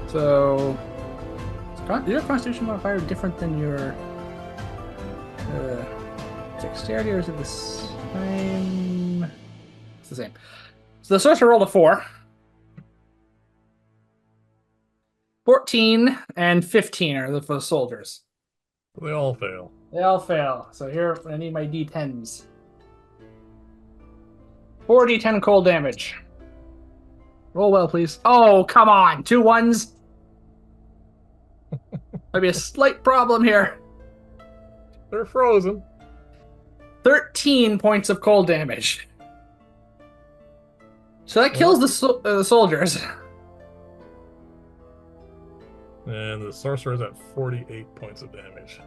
So... Is your Constitution modifier different than your... Dexterity, or is it the same? It's the same. So the sorcerer rolled a 4. 14 and 15 are for the soldiers. They all fail. They all fail. So here, I need my d10s. 4d10 cold damage. Roll well, please. Oh, come on. 2 1s. Might be a slight problem here. They're frozen. 13 points of cold damage. So that kills the soldiers. And the sorcerer's at 48 points of damage.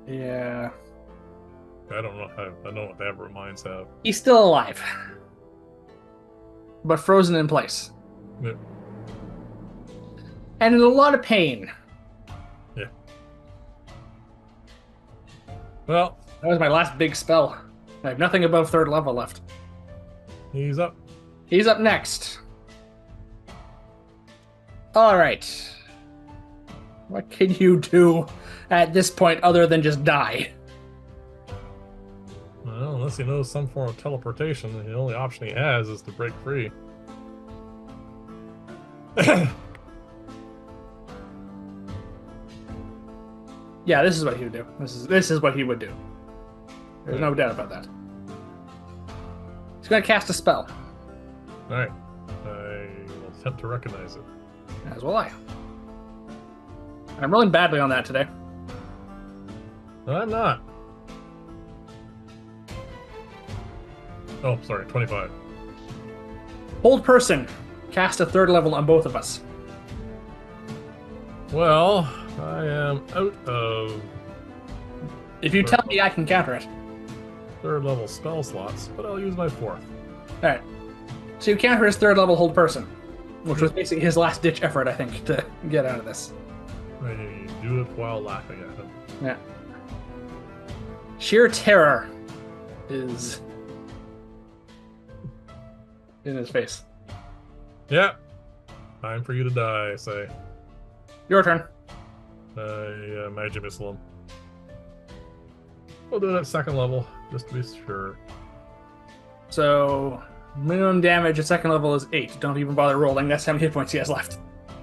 Yeah. I don't know what the Ever Minds have. He's still alive. But frozen in place. Yep. And in a lot of pain. Yeah. Well, that was my last big spell. I have nothing above 3rd level left. He's up. He's up next. All right. What can you do at this point other than just die? Well, unless he knows some form of teleportation, the only option he has is to break free. Yeah, this is what he would do. This is what he would do. There's no doubt about that. He's going to cast a spell. All right. I will attempt to recognize it. As will I. I'm rolling badly on that today. No, I'm not. Oh, sorry, 25. Hold person. Cast a 3rd level on both of us. Well, I am out of... If you tell me, I can counter it. 3rd level spell slots, but I'll use my 4th. Alright. So you counter his 3rd level hold person, which was basically his last ditch effort, I think, to get out of this. You do it while laughing at him. Yeah. Sheer terror is in his face. Yeah. Time for you to die, I say. Your turn. Magic missile him. We'll do it at 2nd level, just to be sure. So, minimum damage at 2nd level is 8. Don't even bother rolling. That's how many hit points he has left.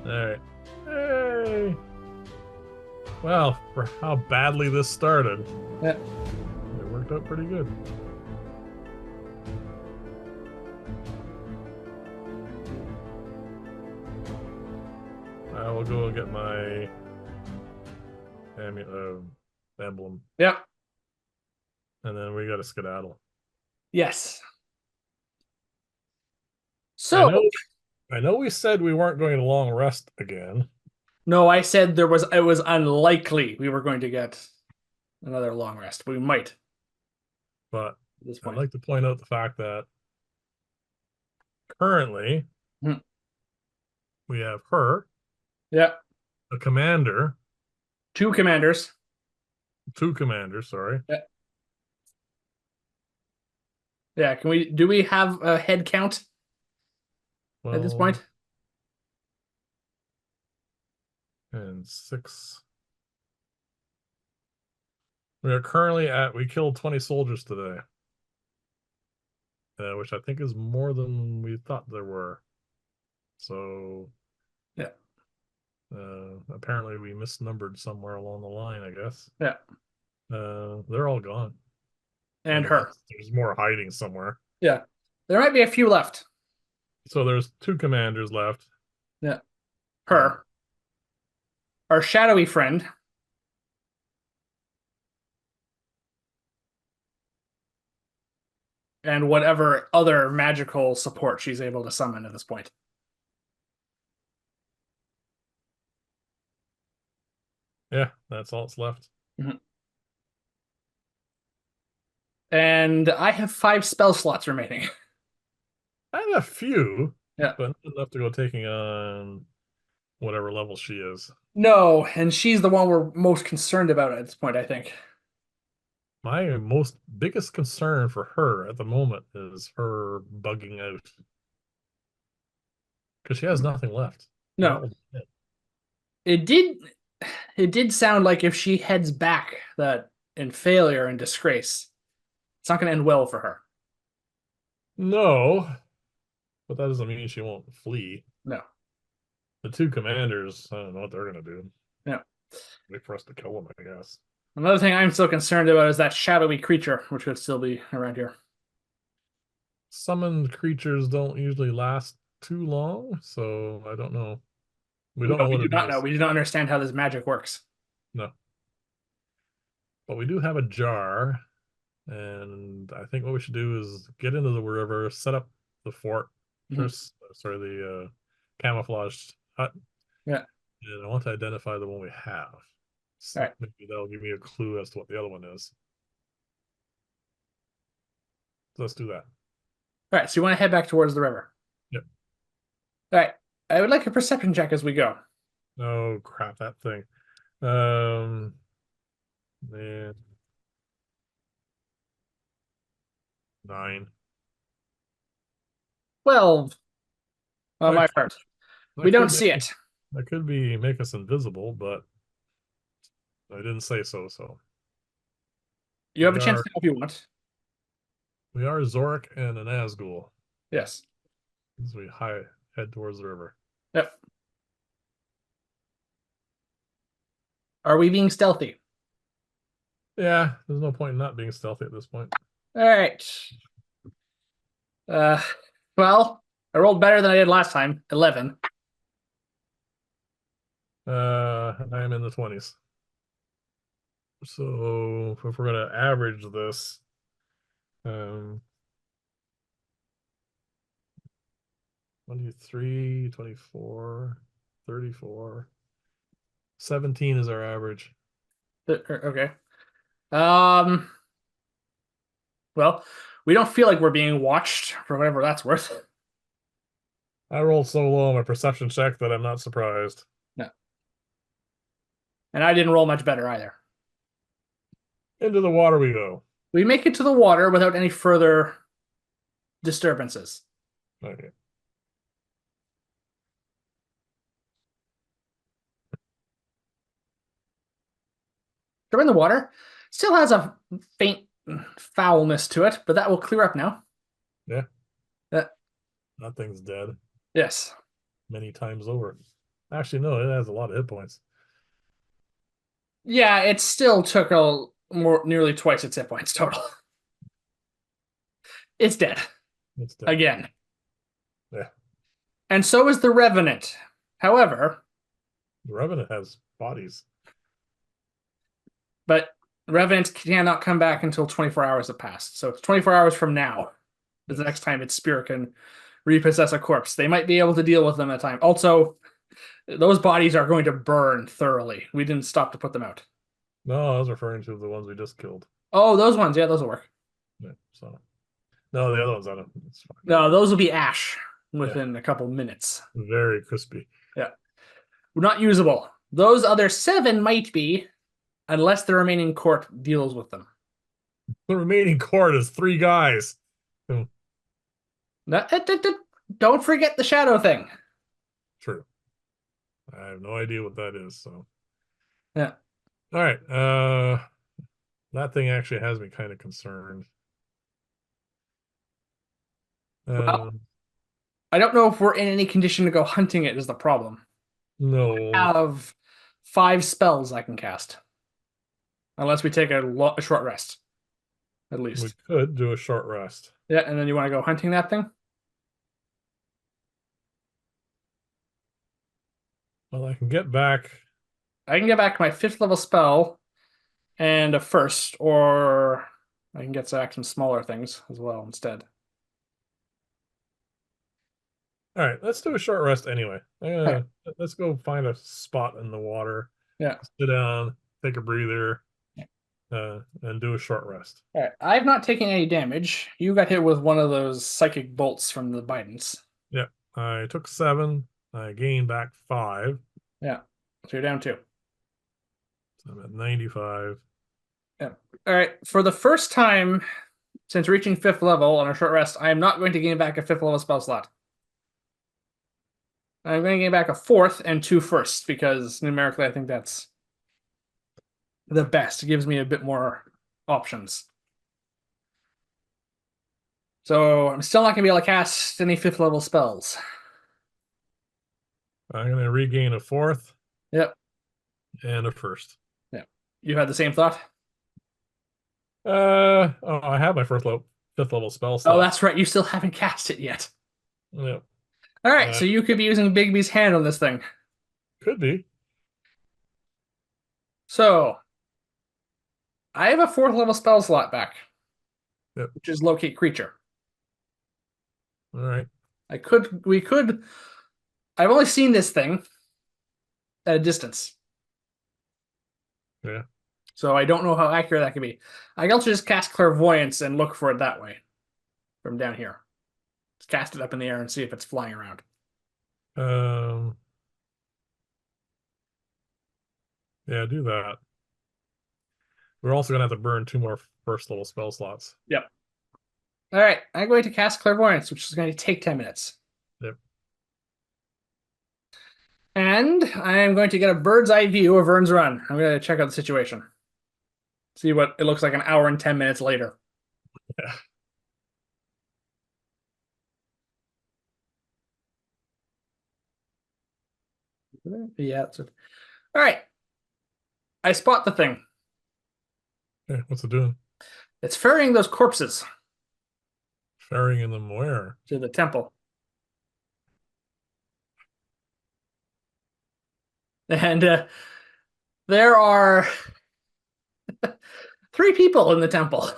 Alright. Hey! Well, for how badly this started, yeah, it worked out pretty good. I will go get my emblem. Yep. And then we got to skedaddle. Yes. So I know we said we weren't going to long rest again. No, I said it was unlikely we were going to get another long rest. We might. But At this point. I'd like to point out the fact that currently we have her. Yeah. A commander. 2 commanders. 2 commanders, sorry. Yeah. Yeah, do we have a head count at this point? And 6. We killed 20 soldiers today. Which I think is more than we thought there were. So yeah. Apparently we misnumbered somewhere along the line, I guess. Yeah. They're all gone. And her. There's more hiding somewhere. Yeah. There might be a few left. So there's 2 commanders left. Yeah. Her. Our shadowy friend. And whatever other magical support she's able to summon at this point. Yeah, that's all that's left. Mm-hmm. And I have 5 spell slots remaining. I have a few, yeah, but not enough to go taking on whatever level she is. No, and she's the one we're most concerned about at this point, I think. My most biggest concern for her at the moment is her bugging out because she has nothing left. They're No. all dead. It did it did sound like if she heads back that in failure and disgrace, it's not gonna end well for her. No, but that doesn't mean she won't flee. No. The two commanders, I don't know what they're gonna do. No. Wait for us to kill them, I guess. Another thing I'm still concerned about is that shadowy creature, which could still be around here. Summoned creatures don't usually last too long, so I don't know. We don't No, know we what do it not know. is. We do not understand how this magic works. No. But we do have a jar, and I think what we should do is get into the river, set up the Mhm. fortress, sorry, the camouflaged hut, Yeah. and I want to identify the one we have. All So right. maybe that'll give me a clue as to what the other one is. So let's do that. All right. So you want to head back towards the river. Yep. All right. I would like a perception check as we go. Oh crap, that thing. Um, man, 9. 12 on That my could, part. We that don't could make see it. that could be make us invisible, but I didn't say so. So You have we a chance are to if you want. we are Zorik and an Nazgul Yes. as we head towards the river. Yep. Are we being stealthy? Yeah, there's no point in not being stealthy at this point. All right. Uh, well, I rolled better than I did last time. 11. I am in the 20s. So if we're gonna average this, um, 23, 24, 34, 17 is our average. Okay. Um. Well, we don't feel like we're being watched for whatever that's worth. I rolled so low on my perception check that I'm not surprised. No. And I didn't roll much better either. Into the water we go. We make it to the water without any further disturbances. Okay. We're in the water. Still has a faint foulness to it, but that will clear up now. Yeah, Uh, that thing's dead yes. many times over. Actually, no, it has a lot of hit points. Yeah, it still took nearly twice its hit points total. It's dead. It's dead. Again. Yeah. And so is the Revenant. However, The Revenant has bodies. but Revenant cannot come back until 24 hours have passed. So it's 24 hours from now is the next time its spirit can repossess a corpse. They might be able to deal with them at time. Also, those bodies are going to burn thoroughly. We didn't stop to put them out. No, I was referring to the ones we just killed. Oh, those ones. Yeah, those will work. Yeah, so no, the other ones I don't. It's fine. No, those will be ash within a couple minutes. Very crispy. Yeah. Not usable. Those other 7 might be, unless the remaining court deals with them. The remaining court is 3 guys. Don't forget the shadow thing. True. I have no idea what that is. So Yeah. all right. That thing actually has me kind of concerned. Well, I don't know if we're in any condition to go hunting it is the problem. No. I have 5 spells I can cast. Unless we take a short rest. At We least. could do a short rest. Yeah, and then you want to go hunting that thing? Well, I can get back. I can get back my 5th level spell and a first, or I can get back some smaller things as well instead. All right, let's do a short rest anyway. Let's go find a spot in the water. Yeah. Sit down, take a breather, and do a short rest. All right. I've not taken any damage. You got hit with one of those psychic bolts from the Bidens. Yeah, I took 7. I gain back 5. Yeah. So you're down 2. So I'm at 95. Yeah. All right. For the first time since reaching 5th level on a short rest, I am not going to gain back a 5th level spell slot. I'm going to gain back a 4th and 2 firsts because numerically I think that's the best. It gives me a bit more options. So I'm still not going to be able to cast any 5th level spells. I'm going to regain a 4th Yep. and a 1st. Yeah. You had the same thought? Oh, I have my 5th level spell Oh, slot. that's right. You still haven't cast it yet. Yep. All right. So you could be using Bigby's hand on this thing. Could be. So I have a 4th level spell slot back, Yep. which is locate creature. All right. We could. I've only seen this thing at a distance. Yeah. So I don't know how accurate that could be. I can also just cast clairvoyance and look for it that way from down here. Just cast it up in the air and see if it's flying around. Um. Yeah, do that. We're also gonna have to burn 2 more 1st level spell slots. Yep. All right. I'm going to cast clairvoyance, which is going to take 10 minutes. Yep. And I am going to get a bird's eye view of Vern's Run. I'm going to check out the situation. See what it looks like an hour and 10 minutes later. Yeah. Yeah. All right. I spot the thing. Okay, what's it doing? It's ferrying those corpses Ferrying in them where? to the temple. And there are 3 people in the temple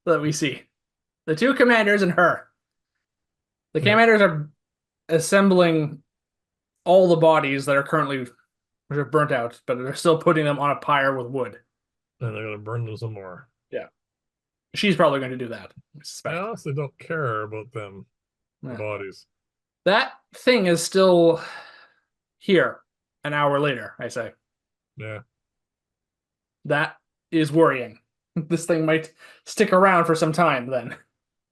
that we see. The 2 commanders and her. The Yeah. commanders are assembling all the bodies that are currently burnt out, but they're still putting them on a pyre with wood. And they're gonna burn them some more. Yeah. She's probably going to do that, I I suspect. honestly don't care about them, the Yeah. bodies. That thing is still here an hour later, I say. Yeah. That is worrying. This thing might stick around for some time then.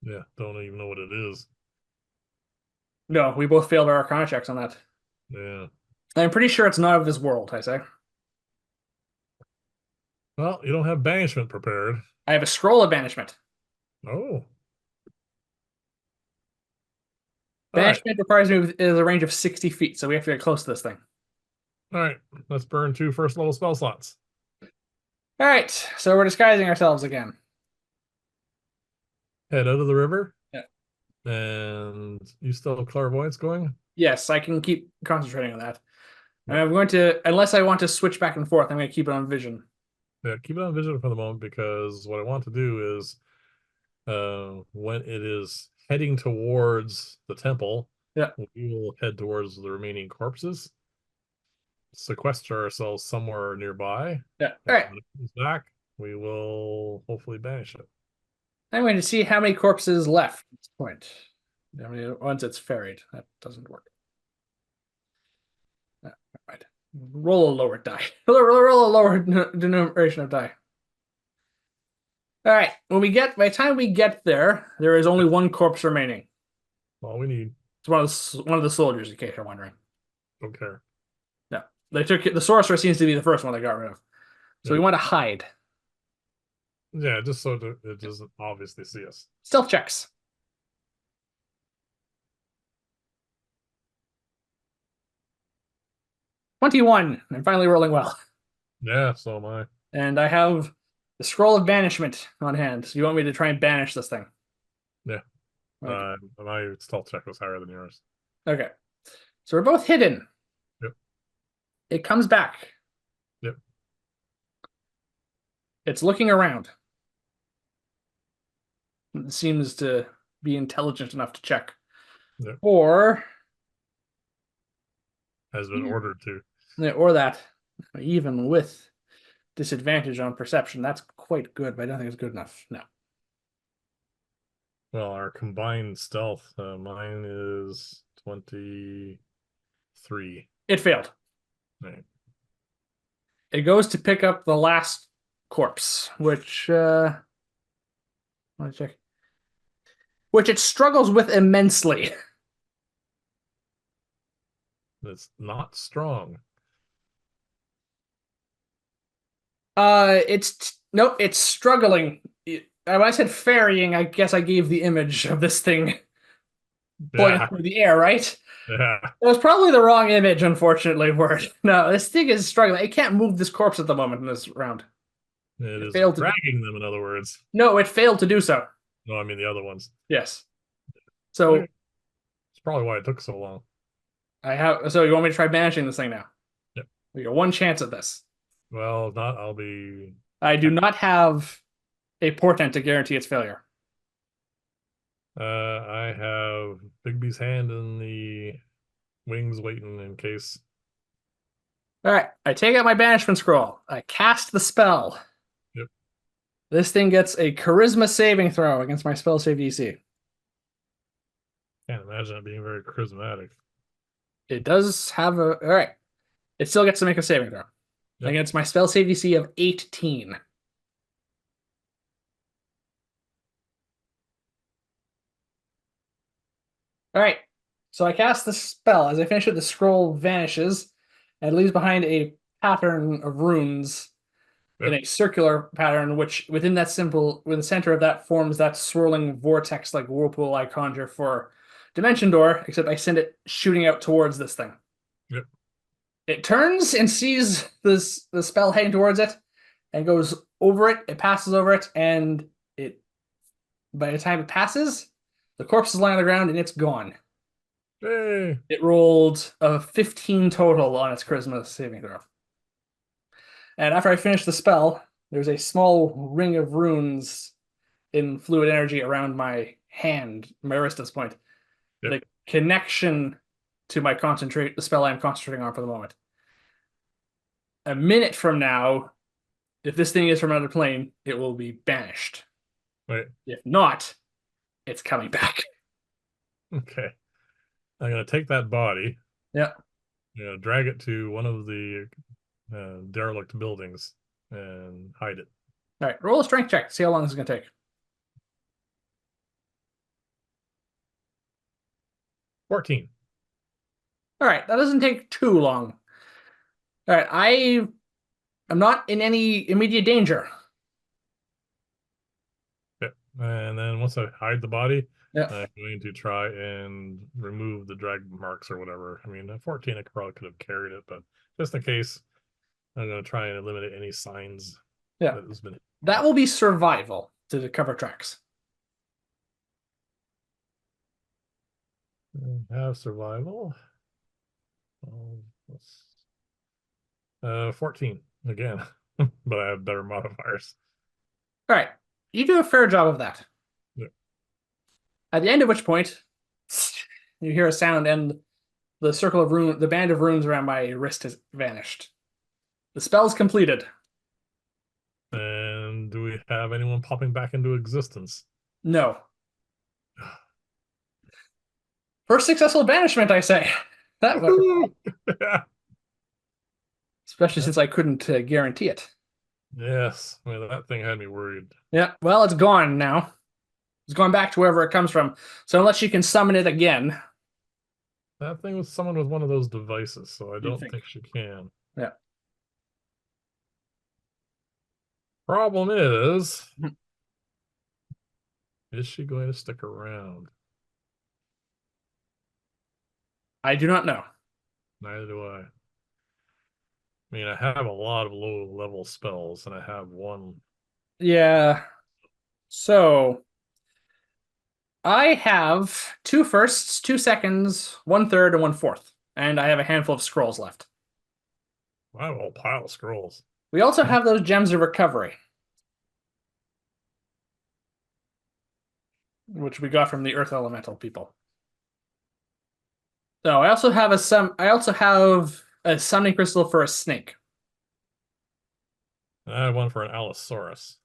Yeah. Don't even know what it is. No, we both failed our Arcana checks on that. Yeah. I'm pretty sure it's not of this world, I say. Well, you don't have banishment prepared. I have a scroll of banishment. Oh. All right. Banishment requires me is a range of 60 feet, so we have to get close to this thing. All right. Let's burn 2 1st level spell slots. All right, so we're disguising ourselves again. Head out of the river. Yeah. And you still have clairvoyance going? Yes, I can keep concentrating on that. Yeah. And I'm going to, unless I want to switch back and forth, I'm going to keep it on vision. Yeah, keep it on vision for the moment because what I want to do is when it is heading towards the temple, Yeah. we will head towards the remaining corpses, sequester ourselves somewhere nearby. Yeah. All right. When it comes back, we will hopefully banish it. I'm going to see how many corpses left at this point. How many once it's ferried. That doesn't work. All right. Roll a lower die. Roll a lower denomination of die. All right. By the time we get there, there is only 1 corpse remaining. All we need. It's one of the soldiers, in case you're wondering. Don't care. No, they took it. The sorcerer seems to be the first one they got rid of. So we want to hide. Yeah, just so it doesn't obviously see us. Stealth checks. 21. I'm finally rolling well. Yeah, so am I. And I have the scroll of banishment on hand. So you want me to try and banish this thing? Yeah. Okay. My stealth check was higher than yours. Okay. So we're both hidden. Yep. It comes back. Yep. It's looking around. It seems to be intelligent enough to check. Yep. Or Has been ordered to. or that, even with disadvantage on perception, that's quite good, but I don't think it's good enough. No. Well, our combined stealth, mine is 23 3. It failed. Right. It goes to pick up the last corpse, which let me check. Which it struggles with immensely. It's not strong. Nope, it's struggling. When I said ferrying, I guess I gave the image of this thing pulling Yeah. through the air, right? Yeah. It was probably the wrong image, unfortunately, for it. No, this thing is struggling. It can't move this corpse at the moment in this round. It It is failed to do. dragging them, in other words. No, it failed to do so. No, I mean the other ones. Yes. Okay. So It's probably why it took so long. So you want me to try banishing this thing now? Yep. We got one chance at this. Well, if not, I'll be. I do not have a portent to guarantee its failure. I have Bigby's hand in the wings waiting in case. All right, I take out my banishment scroll. I cast the spell. Yep. This thing gets a charisma saving throw against my spell save DC. Can't imagine it being very charismatic. It does have a. All right. It still gets to make a saving throw Yep. against my spell save DC of 18. All right. So I cast the spell. As I finish it, the scroll vanishes and leaves behind a pattern of runes in Yep. a circular pattern, which within that symbol, with the center of that forms that swirling vortex like whirlpool I conjure for Dimension Door, except I send it shooting out towards this thing. Yep. It turns and sees the spell heading towards it and goes over it. It passes over it, and it by the time it passes, the corpse is lying on the ground and it's gone. Hey. It rolled a 15 total on its charisma saving throw. And after I finish the spell, there's a small ring of runes in fluid energy around my hand, my wrist at this point. Yep. The connection to the spell I'm concentrating on for the moment. A minute from now, if this thing is from another plane, it will be banished. Wait. If not, it's coming back. Okay. I'm gonna take that body. Yeah. I'm gonna drag it to one of the derelict buildings and hide it. All right, roll a strength check. See how long this is going to take. 14. All right, that doesn't take too long. All right, I am not in any immediate danger. Yep. And then once I hide the body, Yeah. I'm going to try and remove the drag marks or whatever. I mean, at 14, I probably could have carried it, but just in case, I'm going to try and eliminate any signs Yeah. that has been. That will be survival to cover tracks. Have survival. 14 again, but I have better modifiers. All right, you do a fair job of that. Yeah. At the end of which point, you hear a sound, and the band of runes around my wrist has vanished. The spell's completed. And do we have anyone popping back into existence? No. First successful banishment, I say. That one. Especially since I couldn't guarantee it. Yes, I mean, that thing had me worried. Yeah, well, it's gone now. It's gone back to wherever it comes from. So unless you can summon it again. That thing was someone with one of those devices, so I don't think she can. Yeah. Problem is she going to stick around? I do not know. Neither do I. I mean, I have a lot of low-level spells, and I have one. Yeah. So I have 2 firsts, 2 seconds, 1/3, and 1/4. And I have a handful of scrolls left. I have a whole pile of scrolls. We also have those gems of recovery, which we got from the Earth Elemental people. So I also have a summoning crystal for a snake. I have one for an Allosaurus.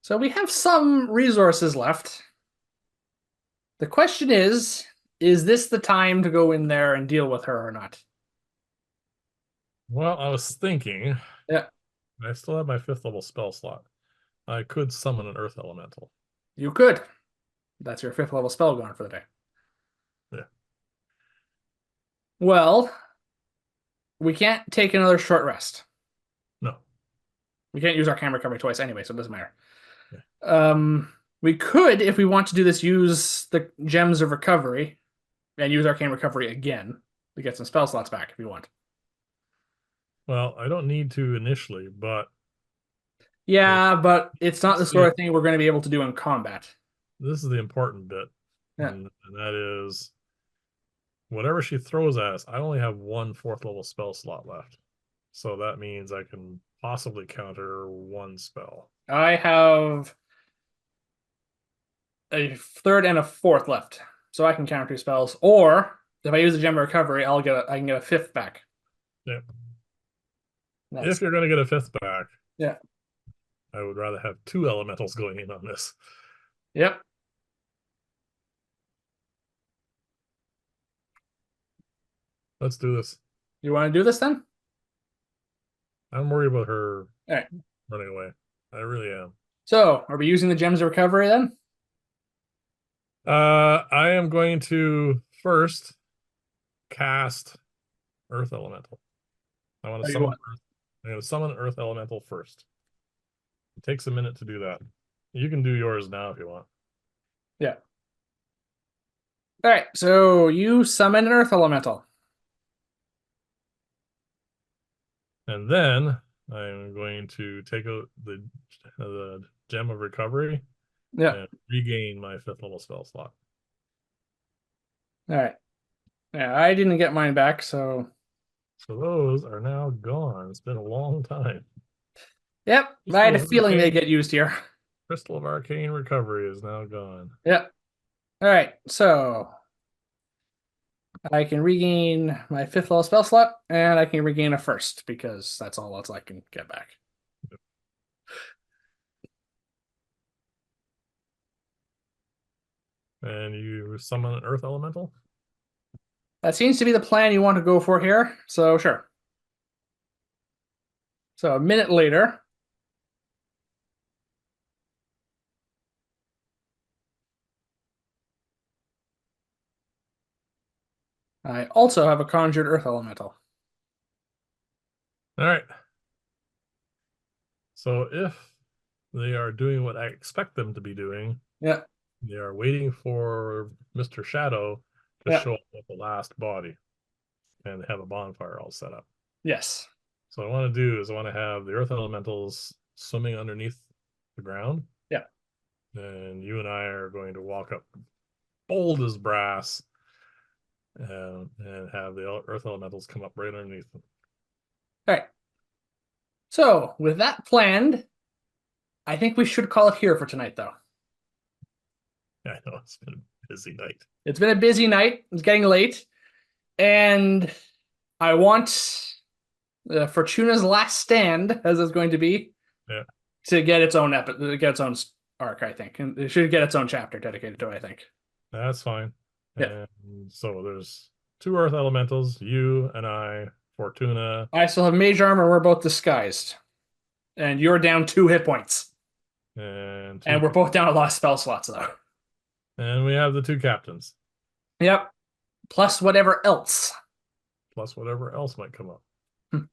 So we have some resources left. The question is this the time to go in there and deal with her or not? Well, I was thinking, Yeah, I still have my 5th level spell slot. I could summon an earth elemental. you could. That's your 5th level spell going for the day. Yeah. Well, we can't take another short rest. No. We can't use our camera recovery twice anyway, so it doesn't matter. Yeah. We could, if we want to do this, use the gems of recovery and use arcane recovery again to get some spell slots back if you want. Well, I don't need to initially, but it, Yeah, but it's not this the is the sort of thing we're going to be able to do in combat. this is the important bit, Yeah. and that is whatever she throws at us. I only have one 4th level spell slot left, so that means I can possibly counter one spell. I have a third and a fourth left, so I can counter two spells. Or if I use the gem of recovery, I can get a fifth back. Yeah. That's If you're going to get a 5th back, yeah. I would rather have 2 elementals going in on this. Yep. Let's do this. You want to do this then? I'm worried about her All right. running away. I really am. So, are we using the gems of recovery then? I am going to first cast Earth Elemental. I want Oh, to you summon want? Earth. I'm going to summon Earth Elemental first. It takes a minute to do that. You can do yours now if you want. Yeah. All right. So you summon an earth elemental. And then I'm going to take out the Gem of Recovery Yeah. and regain my 5th level spell slot. All right. Yeah, I didn't get mine back, so So those are now gone. It's been a long time. yep. I had a feeling they get used here. Crystal of Arcane Recovery is now gone. Yep. All right. So I can regain my 5th level spell slot, and I can regain a first because that's all else I can get back. And you summon an Earth Elemental? That seems to be the plan you want to go for here. So sure. So a minute later, I also have a conjured earth elemental. All right. So if they are doing what I expect them to be doing, Yeah. they are waiting for Mr. Shadow to Yeah. show up with the last body and have a bonfire all set up. Yes. So what I want to do is I want to have the Earth Elementals swimming underneath the ground. Yeah. And you and I are going to walk up bold as brass and have the Earth Elementals come up right underneath them. All right. So with that planned, I think we should call it here for tonight, though. I know it's been a busy night. It's been a busy night. It's getting late. And I want Fortuna's last stand, as it's going to be, Yeah. to get its own get its own arc, I think. And it should get its own chapter dedicated to it, I think. That's fine. Yeah. And so there's 2 Earth Elementals, you and I, Fortuna. I still have mage armor, we're both disguised. And you're down 2 hit points. And And we're both down a lot of spell slots, though. and we have the 2 captains. Yep. Plus whatever else. Plus whatever else might come up. Hmm.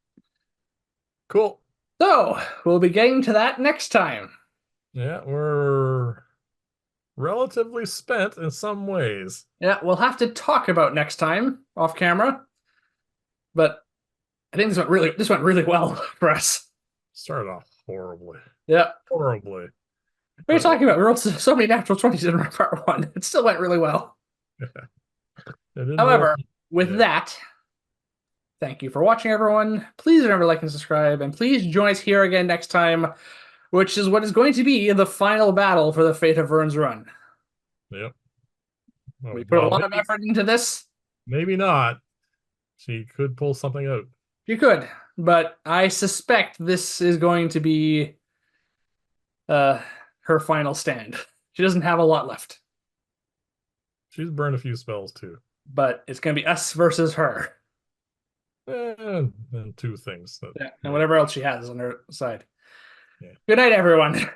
Cool. So, we'll be getting to that next time. Yeah, we're relatively spent in some ways. Yeah, we'll have to talk about next time off camera. But I think this went really well for us. Started off horribly. Yeah. Horribly. What are you talking about? We rolled so many natural 20s in part 1. It still went really well. However, with that, thank you for watching, everyone. Please remember to like and subscribe, and please join us here again next time, which is what is going to be the final battle for the Fate of Vern's run. Yep. We put a lot of effort into this. Maybe not. She could pull something out. She could, but I suspect this is going to be her final stand. She doesn't have a lot left. She's burned a few spells too. But it's going to be us versus her. and two things that Yeah, and might. whatever else she has on her side. Yeah. Good night, everyone.